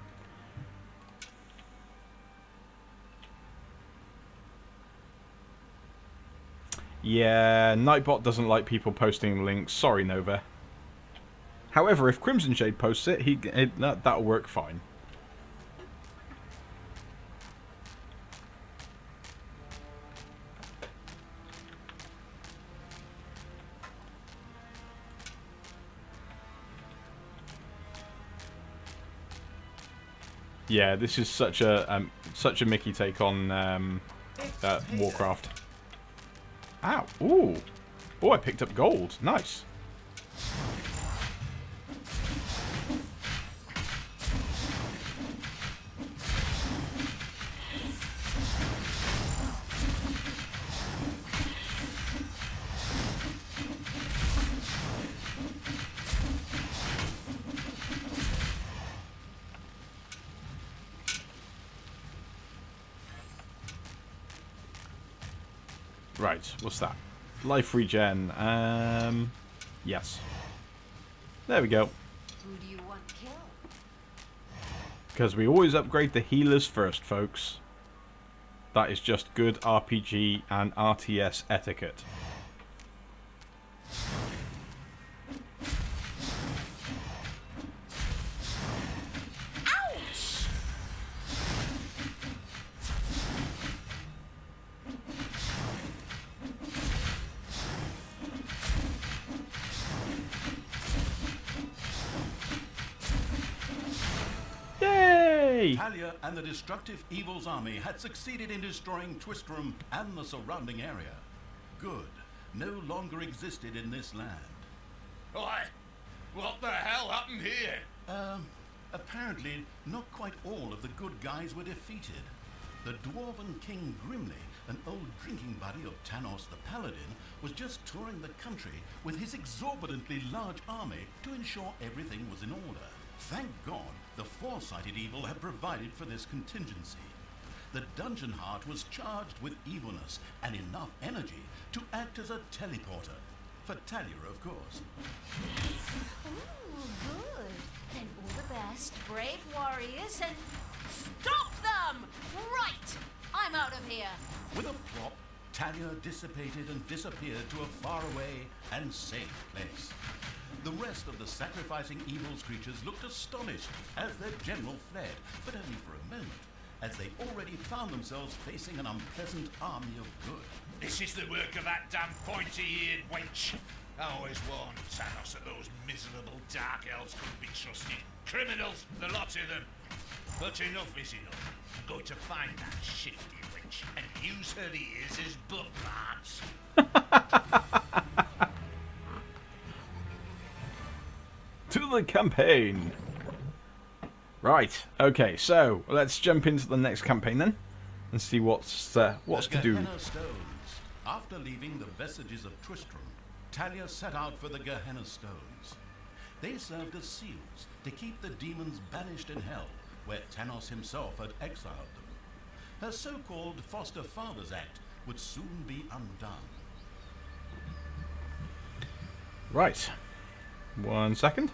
Speaker 1: Yeah, Nightbot doesn't like people posting links. Sorry, Nova. However, if Crimson Shade posts it, that'll work fine. Yeah, this is such a Mickey take on Warcraft. Ow! Ooh! Oh, I picked up gold. Nice. Right, what's that? Life regen. Yes. There we go.
Speaker 5: Who do you want killed?
Speaker 1: Because we always upgrade the healers first, folks. That is just good RPG and RTS etiquette. Yay!
Speaker 2: Thalya and the destructive evil's army had succeeded in destroying Twistrum and the surrounding area. Good no longer existed in this land.
Speaker 6: Why? What the hell happened here?
Speaker 2: Apparently, not quite all of the good guys were defeated. The dwarven king Grimly, an old drinking buddy of Tanos the Paladin, was just touring the country with his exorbitantly large army to ensure everything was in order. Thank God, the foresighted evil had provided for this contingency. The dungeon heart was charged with evilness and enough energy to act as a teleporter. For Thalya, of course.
Speaker 5: Ooh, good. Then all the best, brave warriors, and stop them! Right! I'm out of here.
Speaker 2: With a plop, Thalya dissipated and disappeared to a faraway and safe place. The rest of the sacrificing evil's creatures looked astonished as their general fled, but only for a moment, as they already found themselves facing an unpleasant army of good.
Speaker 6: This is the work of that damn pointy-eared wench. I always warned Thanos that those miserable dark elves couldn't be trusted. Criminals, the lot of them. But enough is enough. I'm going to find that shifty wench and use her ears as bookmarks.
Speaker 1: To the campaign. Right. Okay. So let's jump into the next campaign then, and see what's to do.
Speaker 2: Gehenna Stones. After leaving the vestiges of Twistrum, Thalya set out for the Gehenna Stones. They served as seals to keep the demons banished in hell, where Tanos himself had exiled them. Her so-called Foster Fathers Act would soon be undone.
Speaker 1: Right. 1 second.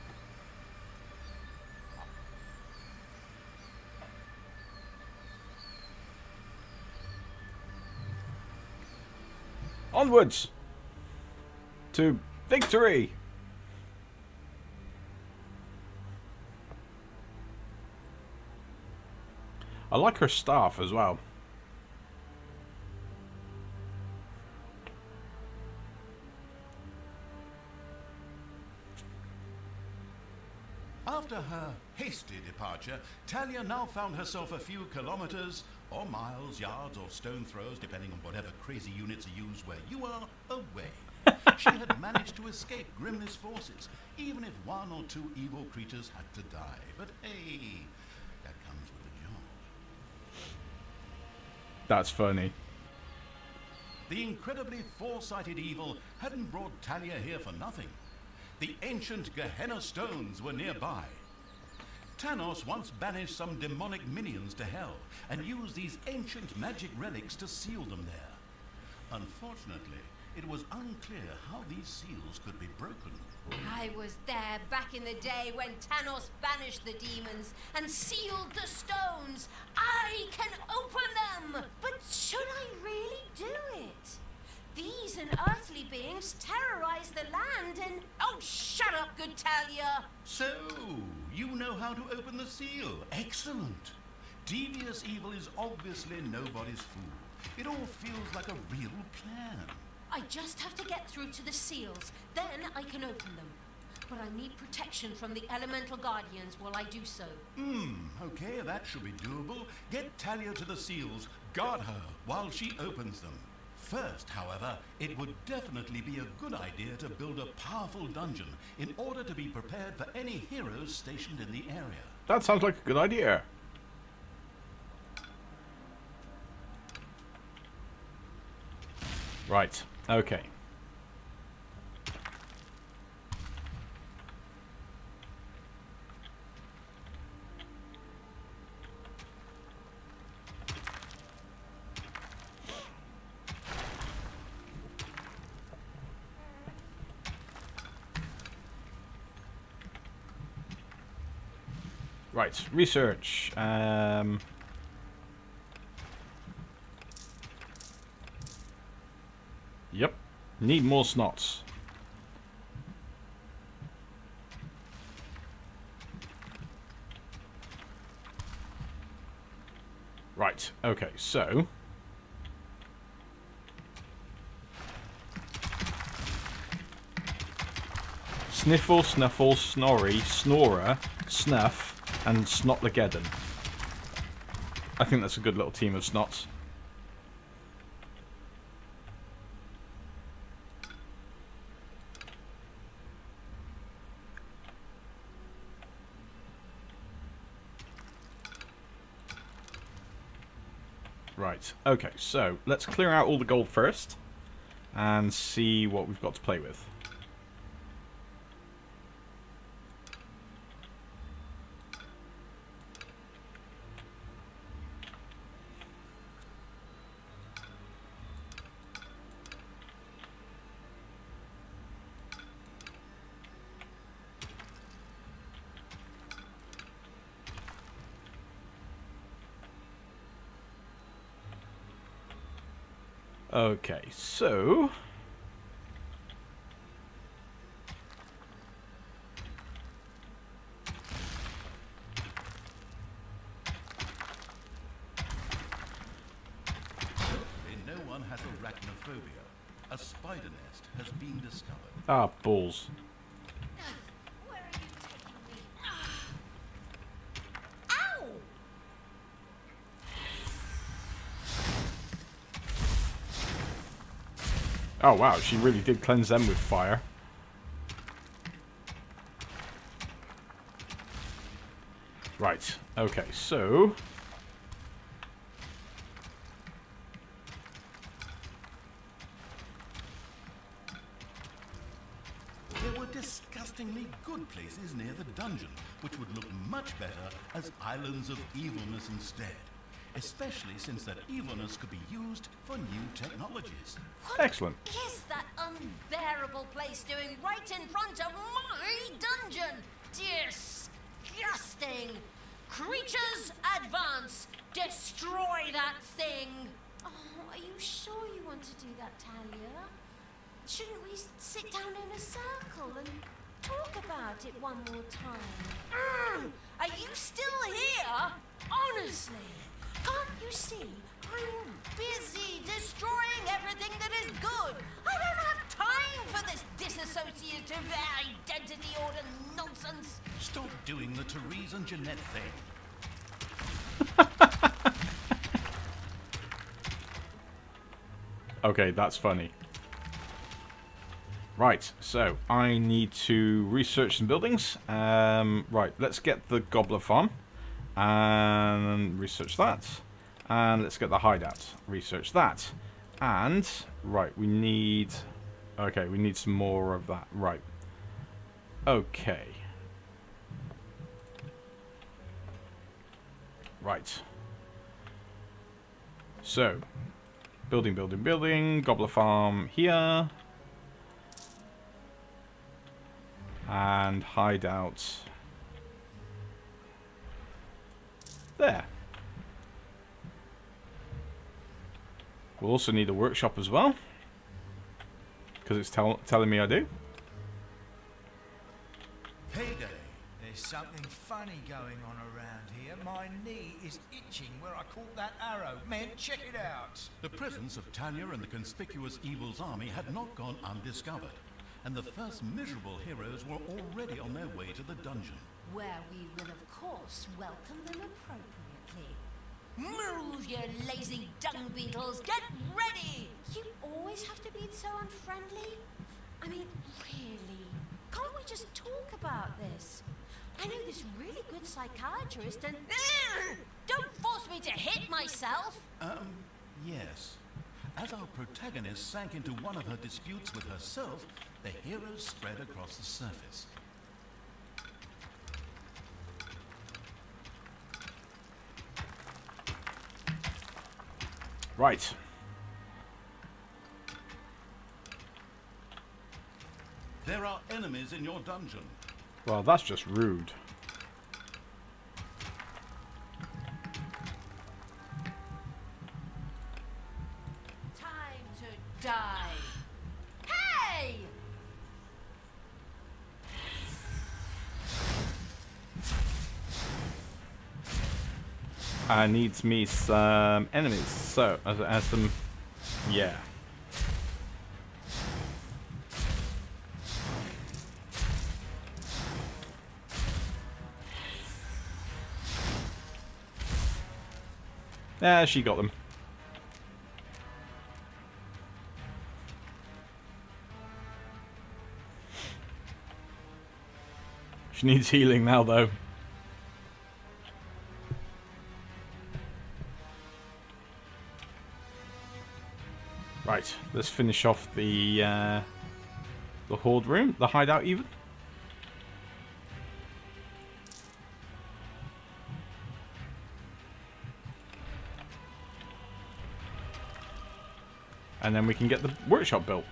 Speaker 1: Onwards to victory. I like her staff as well.
Speaker 2: After her hasty departure, Thalya now found herself a few kilometers, or miles, yards, or stone throws, depending on whatever crazy units are used where you are, away. She had managed to escape Grimly's forces, even if one or two evil creatures had to die. But hey, that comes with the job.
Speaker 1: That's funny.
Speaker 2: The incredibly foresighted evil hadn't brought Thalya here for nothing. The ancient Gehenna Stones were nearby. Tanos once banished some demonic minions to hell and used these ancient magic relics to seal them there. Unfortunately, it was unclear how these seals could be broken.
Speaker 5: I was there back in the day when Tanos banished the demons and sealed the stones. I can open them! But should I really do it? These unearthly beings terrorize the land and... Oh, shut up, good Thalya!
Speaker 2: So, you know how to open the seal. Excellent. Devious evil is obviously nobody's fool. It all feels like a real plan.
Speaker 5: I just have to get through to the seals, then I can open them. But I need protection from the elemental guardians while I do so.
Speaker 2: Okay, that should be doable. Get Thalya to the seals, guard her while she opens them. First, however, it would definitely be a good idea to build a powerful dungeon in order to be prepared for any heroes stationed in the area.
Speaker 1: That sounds like a good idea. Right. Okay. Right, research. Yep, need more snots. Right, okay, so... Sniffle, Snuffle, Snorri, Snorer, Snuff, and Snotlageddon. I think that's a good little team of snots. Right, okay, so let's clear out all the gold first and see what we've got to play with. Okay, so
Speaker 2: No one has arachnophobia. A spider nest has been discovered.
Speaker 1: ah, balls.
Speaker 5: Where are you taking me? Ow!
Speaker 1: Oh wow, she really did cleanse them with fire. Right, okay, so
Speaker 2: There were disgustingly good places near the dungeon, which would look much better as islands of evilness instead. Especially since that evilness could be used for new technologies.
Speaker 1: excellent.
Speaker 5: Is that unbearable place doing right in front of my dungeon? Disgusting! Creatures, advance! Destroy that thing! Oh, are you sure you want to do that, Thalya? Shouldn't we sit down in a circle and talk about it one more time? Are you still here? Honestly, can't you see? I'm busy destroying everything that is good. I don't have time for this disassociative identity order nonsense.
Speaker 2: Stop doing the Therese and Jeanette thing.
Speaker 1: Okay, that's funny. Right, so I need to research some buildings. Right, let's get the gobbler farm and research that. And let's get the hideout. Research that. And, right, we need... Okay, we need some more of that. Right. Okay. Right. So, building, building, building. Gobbler farm here. And hideout there. We'll also need a workshop as well, because it's telling me I do.
Speaker 2: Payday.
Speaker 8: There's something funny going on around here. My knee is itching where I caught that arrow. Men, check it out.
Speaker 2: The presence of Thalya and the conspicuous evil's army had not gone undiscovered, and the first miserable heroes were already on their way to the dungeon.
Speaker 5: Where we will, of course, welcome them appropriately. Move, you lazy dung beetles! Get ready! You always have to be so unfriendly? I mean, really? Can't we just talk about this? I know this really good psychiatrist and... Don't force me to hit myself!
Speaker 2: Yes. As our protagonist sank into one of her disputes with herself, the heroes spread across the surface.
Speaker 1: Right.
Speaker 2: There are enemies in your dungeon.
Speaker 1: Well, that's just rude.
Speaker 5: Time to die. Hey!
Speaker 1: I needs me some enemies. So, as some... Yeah. She got them. She needs healing now, though. Right, let's finish off the horde room, the hideout even. And then we can get the workshop built.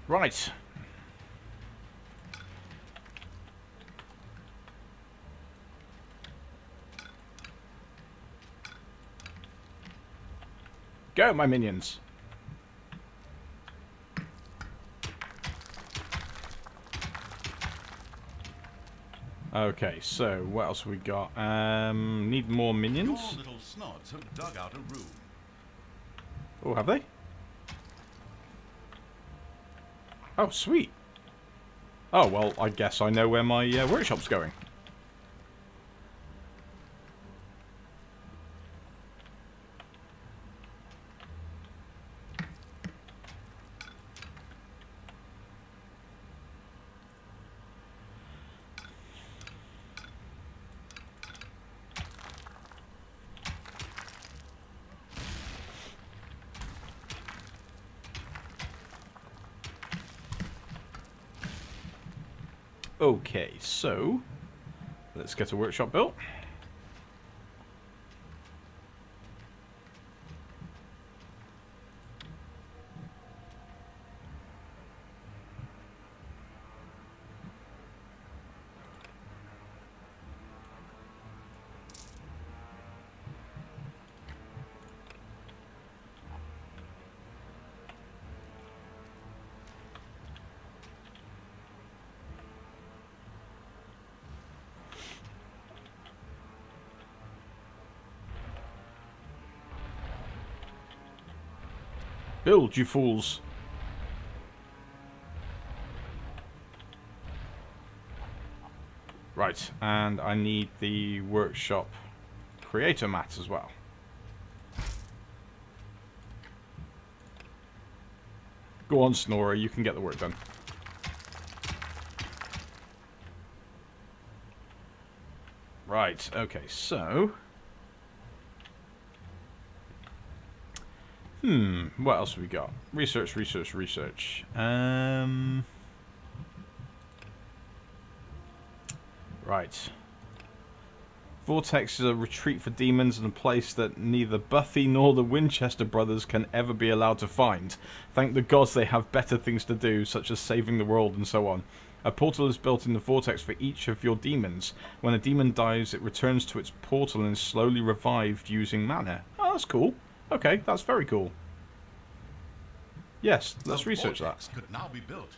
Speaker 1: Right. Go, my minions. Okay, so what else we got? Need more minions?
Speaker 2: Your little snots have dug out a room.
Speaker 1: Oh, have they? Oh, sweet. Oh, well, I guess I know where my workshop's going. Okay, so let's get a workshop built. Build, you fools. Right, and I need the workshop creator mat as well. Go on, Snorer, you can get the work done. Right, okay, so... what else have we got? Research, research, research. Right. Vortex is a retreat for demons and a place that neither Buffy nor the Winchester brothers can ever be allowed to find. Thank the gods they have better things to do, such as saving the world and so on. A portal is built in the vortex for each of your demons. When a demon dies, it returns to its portal and is slowly revived using mana. Oh, that's cool. Okay, that's very cool. Yes, let's research that.
Speaker 2: Could now be built.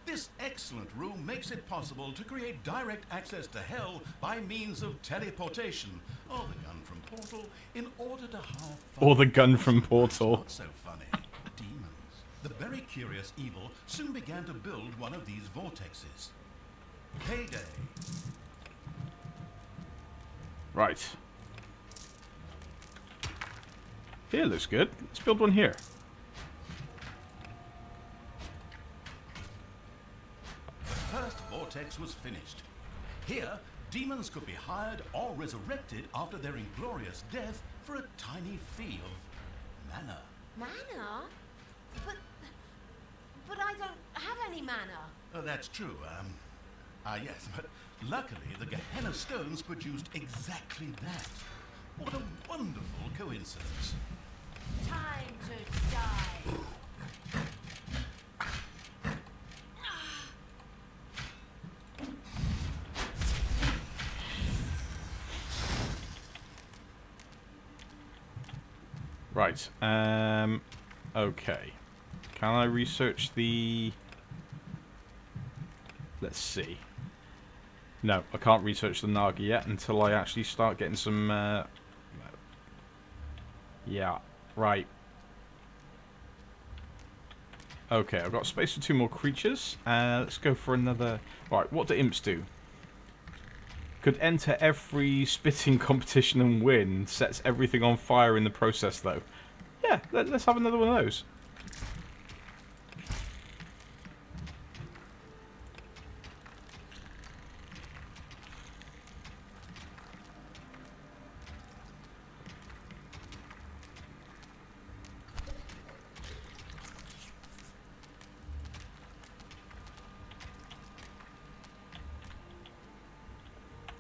Speaker 2: This excellent room makes it possible to create direct access to hell by means of teleportation, or the gun from Portal, in order to have fun.
Speaker 1: Or the gun from Portal.
Speaker 2: Not so funny. Demons. The very curious evil soon began to build one of these vortexes. Payday.
Speaker 1: Right. Here looks good. Let's build one here.
Speaker 2: The first vortex was finished. Here, demons could be hired or resurrected after their inglorious death for a tiny fee of mana.
Speaker 5: Mana? But I don't have any mana.
Speaker 2: That's true, yes, but luckily the Gehenna stones produced exactly that. What a wonderful coincidence.
Speaker 5: Time to die.
Speaker 1: Right. Okay. Can I research the... Let's see. No, I can't research the Naga yet until I actually start getting some... Yeah, right. Okay, I've got space for 2 more creatures. Let's go for another... Right, what do imps do? Could enter every spitting competition and win. Sets everything on fire in the process, though. Yeah, let's have another one of those.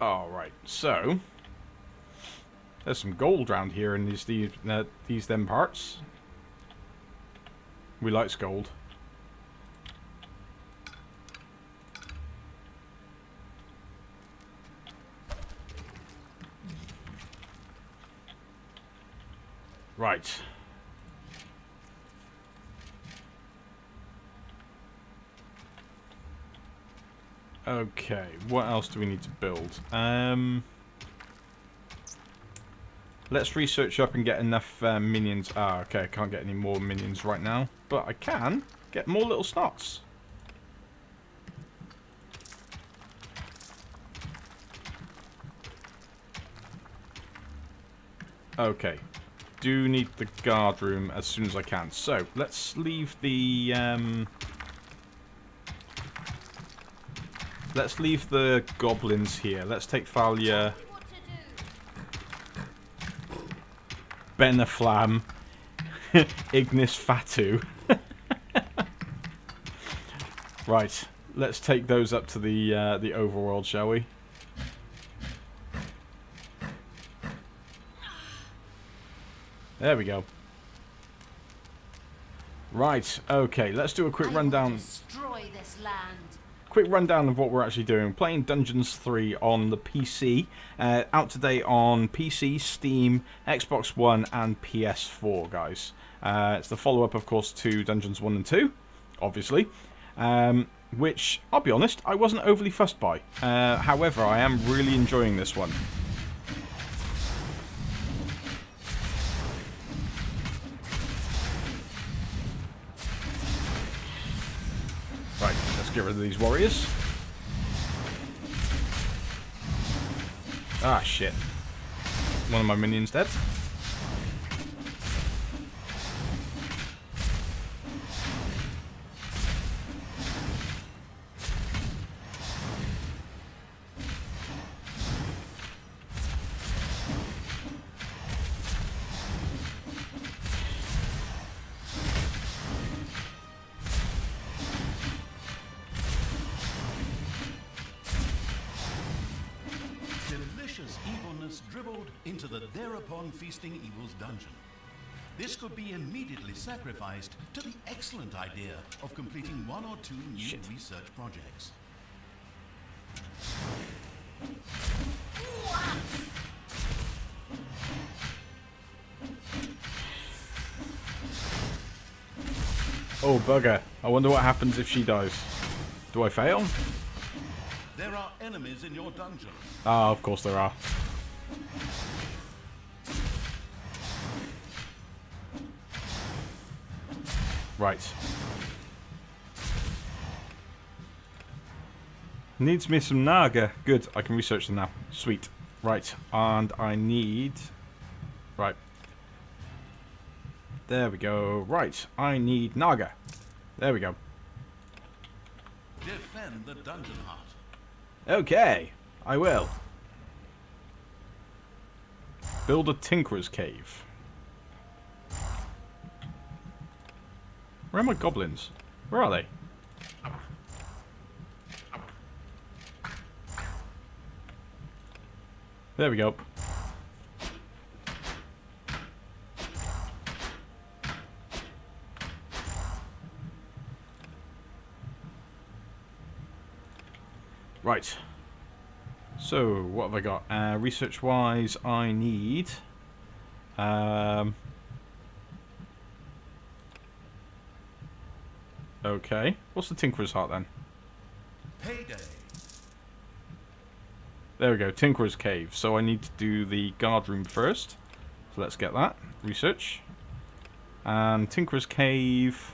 Speaker 1: Alright, so there's some gold around here in these them parts. We likes gold. Right. Okay, what else do we need to build? Let's research up and get enough minions. Ah, okay, I can't get any more minions right now. But I can get more little snots. Okay. Do need the guard room as soon as I can. So, let's leave the... Let's leave the goblins here. Let's take Thalya, Benaflam, Ignis Fatu. Right, let's take those up to the overworld, shall we? There we go. Right, okay, let's do a quick rundown.
Speaker 5: Destroy this land.
Speaker 1: Quick rundown of what we're actually doing. Playing Dungeons 3 on the PC. Out today on PC, Steam, Xbox One, and PS4, guys. It's the follow-up, of course, to Dungeons 1 and 2, obviously. Which, I'll be honest, I wasn't overly fussed by. However, I am really enjoying this one. Right, let's get rid of these warriors. Ah, shit. One of my minions dead.
Speaker 2: Delicious evilness dribbled into the thereupon feasting evil's dungeon. This could be immediately sacrificed to the excellent idea of completing 1 or 2 new research projects.
Speaker 1: Oh, bugger. I wonder what happens if she dies. Do I fail?
Speaker 2: There are enemies in your dungeon.
Speaker 1: Ah, of course there are. Right. Needs me some Naga. Good, I can research them now. Sweet. Right, and I need... Right. There we go. Right, I need Naga. There we go.
Speaker 2: Defend the dungeon heart.
Speaker 1: Okay, I will. Build a Tinkerer's Cave. Where are my goblins? Where are they? There we go. Right. So, what have I got? Research-wise, I need... okay. What's the Tinkerer's Heart, then?
Speaker 2: Payday.
Speaker 1: There we go, Tinkerer's Cave. So I need to do the guard room first. So let's get that. Research. And Tinkerer's Cave...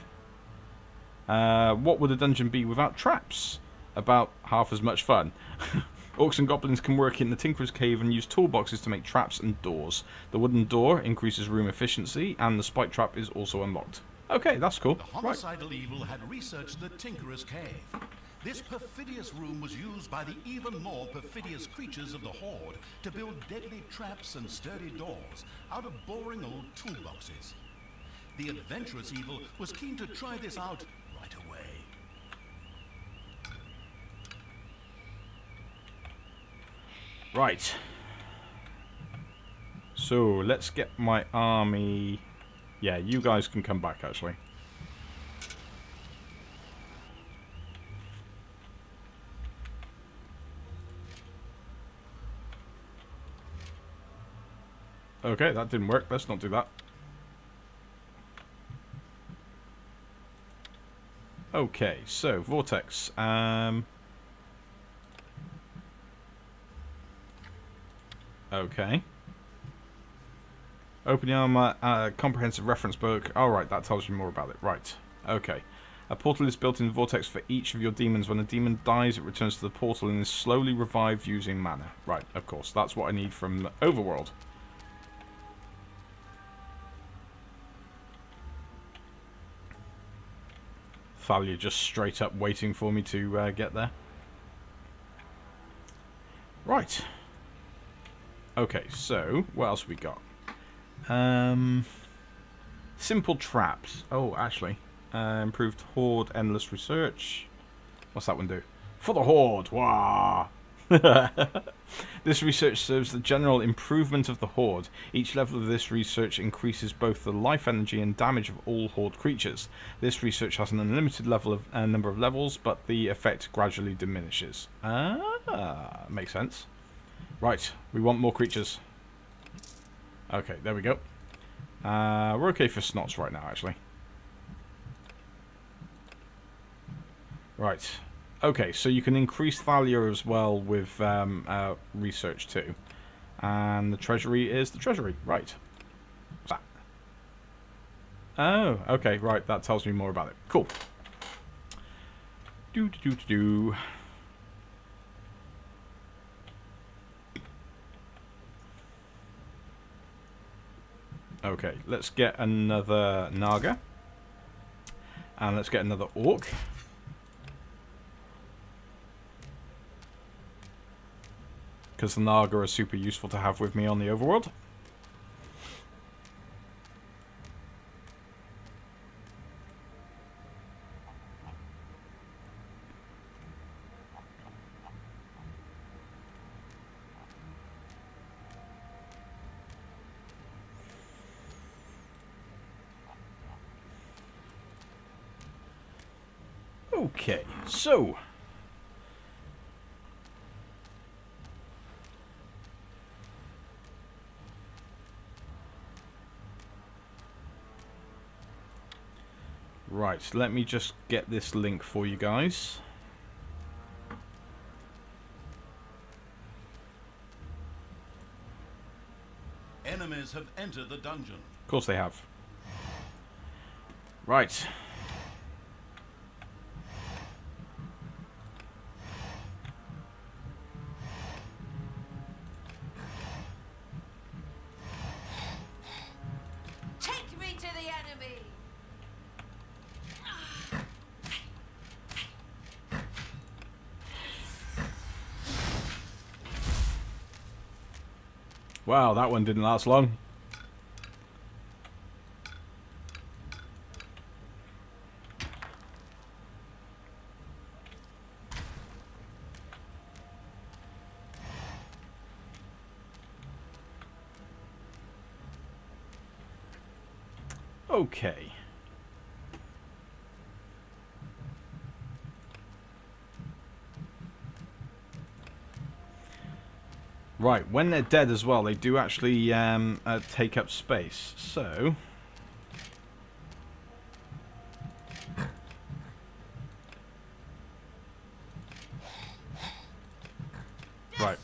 Speaker 1: what would a dungeon be without traps? About half as much fun. Orcs and goblins can work in the Tinkerer's Cave and use toolboxes to make traps and doors. The wooden door increases room efficiency, and the spike trap is also unlocked. Okay, that's cool.
Speaker 2: The homicidal evil had researched the Tinkerer's Cave. This perfidious room was used by the even more perfidious creatures of the Horde to build deadly traps and sturdy doors out of boring old toolboxes. The adventurous evil was keen to try this out right away.
Speaker 1: Right. So, let's get my army... Yeah, you guys can come back, actually. Okay, that didn't work. Let's not do that. Okay, so, Vortex. Okay. Open the armor, comprehensive reference book. Alright, that tells you more about it. Right. Okay. A portal is built in the Vortex for each of your demons. When a demon dies, it returns to the portal and is slowly revived using mana. Right, of course. That's what I need from Overworld. Thalya just straight up waiting for me to get there. Right. Okay, so, what else we got? Simple traps. Oh, actually. Improved Horde Endless Research. What's that one do? For the Horde! Wah! This research serves the general improvement of the Horde. Each level of this research increases both the life energy and damage of all Horde creatures. This research has an unlimited number of levels, but the effect gradually diminishes. Ah, makes sense. Right, we want more creatures. Okay, there we go. We're okay for snots right now, actually. Right. Okay, so you can increase Thalya as well with research too. And the treasury is the treasury. Right. What's that? Oh, okay, right. That tells me more about it. Cool. Do. Okay, let's get another Naga. And let's get another Orc. Because the Naga are super useful to have with me on the overworld. Okay, so... Right, let me just get this link for you guys.
Speaker 2: Enemies have entered the dungeon.
Speaker 1: Of course they have. Right.
Speaker 5: Take me to the enemy!
Speaker 1: Wow, that one didn't last long. Okay. Right, when they're dead as well, they do actually take up space. So... Right.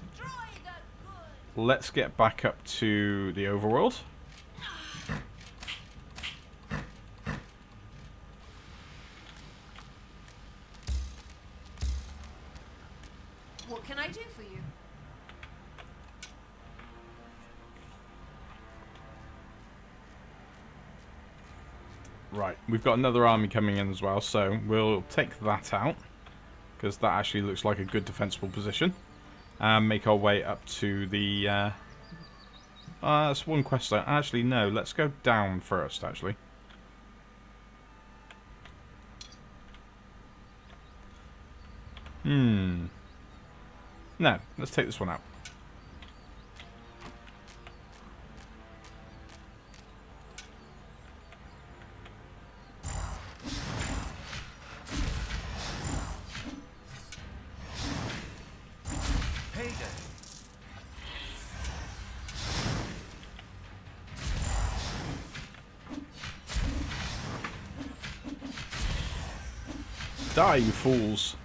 Speaker 1: Let's get back up to the overworld.
Speaker 5: What can I do for you?
Speaker 1: Right, we've got another army coming in as well, so we'll take that out, because that actually looks like a good defensible position. And make our way up to the... that's one quest zone. Actually, no, let's go down first, actually. No, let's take this one out. Die, you fools.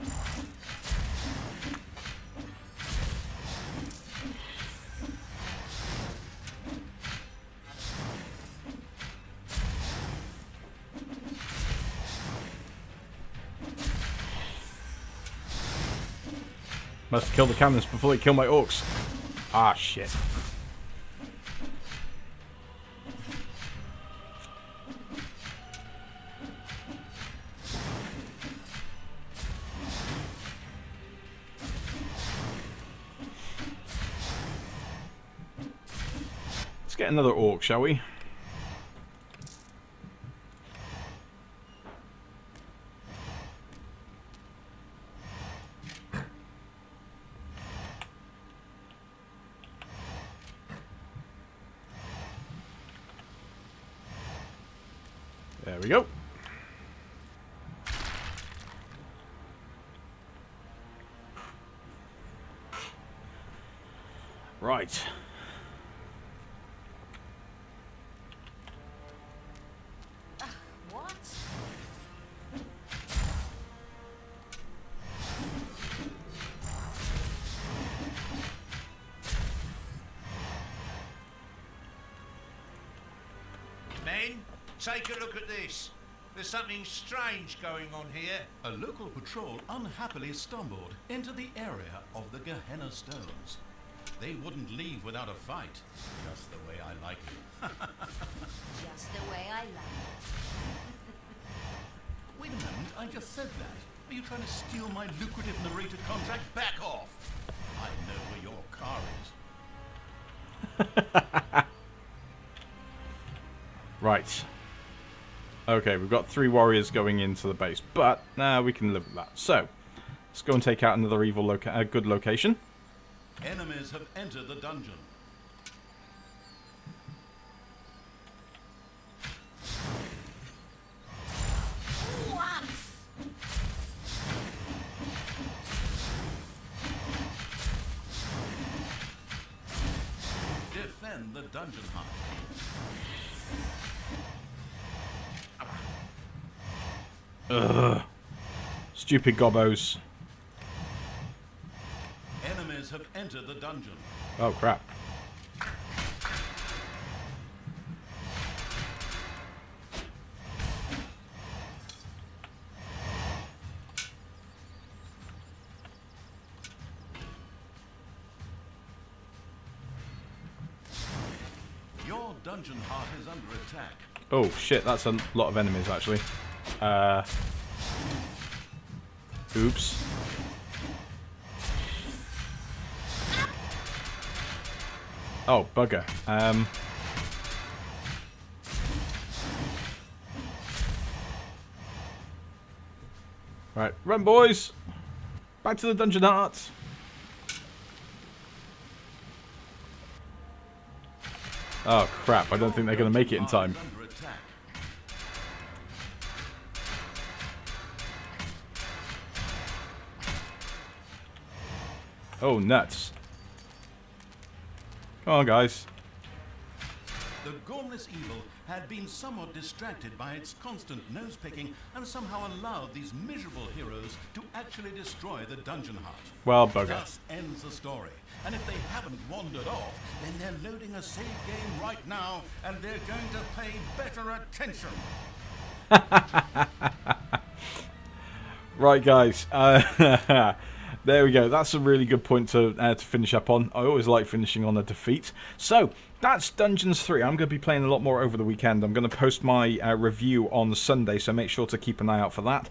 Speaker 1: Must kill the cannons before they kill my orcs. Ah, shit. Let's get another orc, shall we? There we go. Right.
Speaker 5: What?
Speaker 6: Men, take a look at this. There's something strange going on here.
Speaker 2: A local patrol unhappily stumbled into the area of the Gehenna Stones. They wouldn't leave without a fight, just the way I like it.
Speaker 5: Just the way I like it.
Speaker 2: Wait a moment, I just said that. Are you trying to steal my lucrative narrator contract? Back off! I know where your car is.
Speaker 1: Right. Okay, we've got 3 warriors going into the base, but we can live with that. So, let's go and take out another evil good location.
Speaker 2: Enemies have entered the dungeon. Defend the dungeon heart.
Speaker 1: Ugh. Stupid gobbos.
Speaker 2: Enemies have entered the dungeon.
Speaker 1: Oh, crap.
Speaker 2: Your dungeon heart is under attack.
Speaker 1: Oh, shit, that's a lot of enemies, actually. Oops. Oh, bugger. Right, run, boys! Back to the dungeon heart! Oh, crap, I don't think they're going to make it in time. Oh, nuts. Come on, guys.
Speaker 2: The gormless evil had been somewhat distracted by its constant nose-picking and somehow allowed these miserable heroes to actually destroy the dungeon heart.
Speaker 1: Well, bugger.
Speaker 2: Thus ends the story. And if they haven't wandered off, then they're loading a save game right now, and they're going to pay better attention.
Speaker 1: Right, guys. There we go. That's a really good point to finish up on. I always like finishing on a defeat. So, that's Dungeons 3. I'm going to be playing a lot more over the weekend. I'm going to post my review on Sunday, so make sure to keep an eye out for that.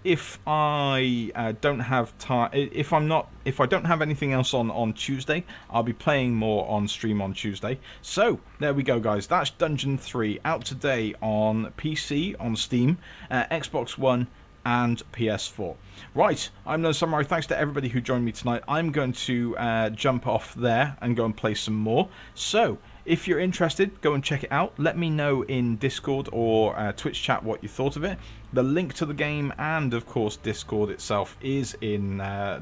Speaker 1: If I don't have time, if I don't have anything else on Tuesday, I'll be playing more on stream on Tuesday. So, there we go, guys. That's Dungeon 3 out today on PC, on Steam, Xbox One, and PS4. Right, I'm No Samurai. Thanks to everybody who joined me tonight. I'm going to jump off there and go and play some more. So, if you're interested, go and check it out. Let me know in Discord or Twitch chat what you thought of it. The link to the game and, of course, Discord itself is in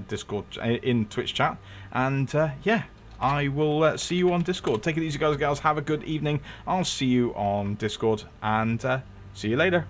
Speaker 1: Discord, in Twitch chat. And yeah, I will see you on Discord. Take it easy, guys and gals. Have a good evening. I'll see you on Discord and see you later.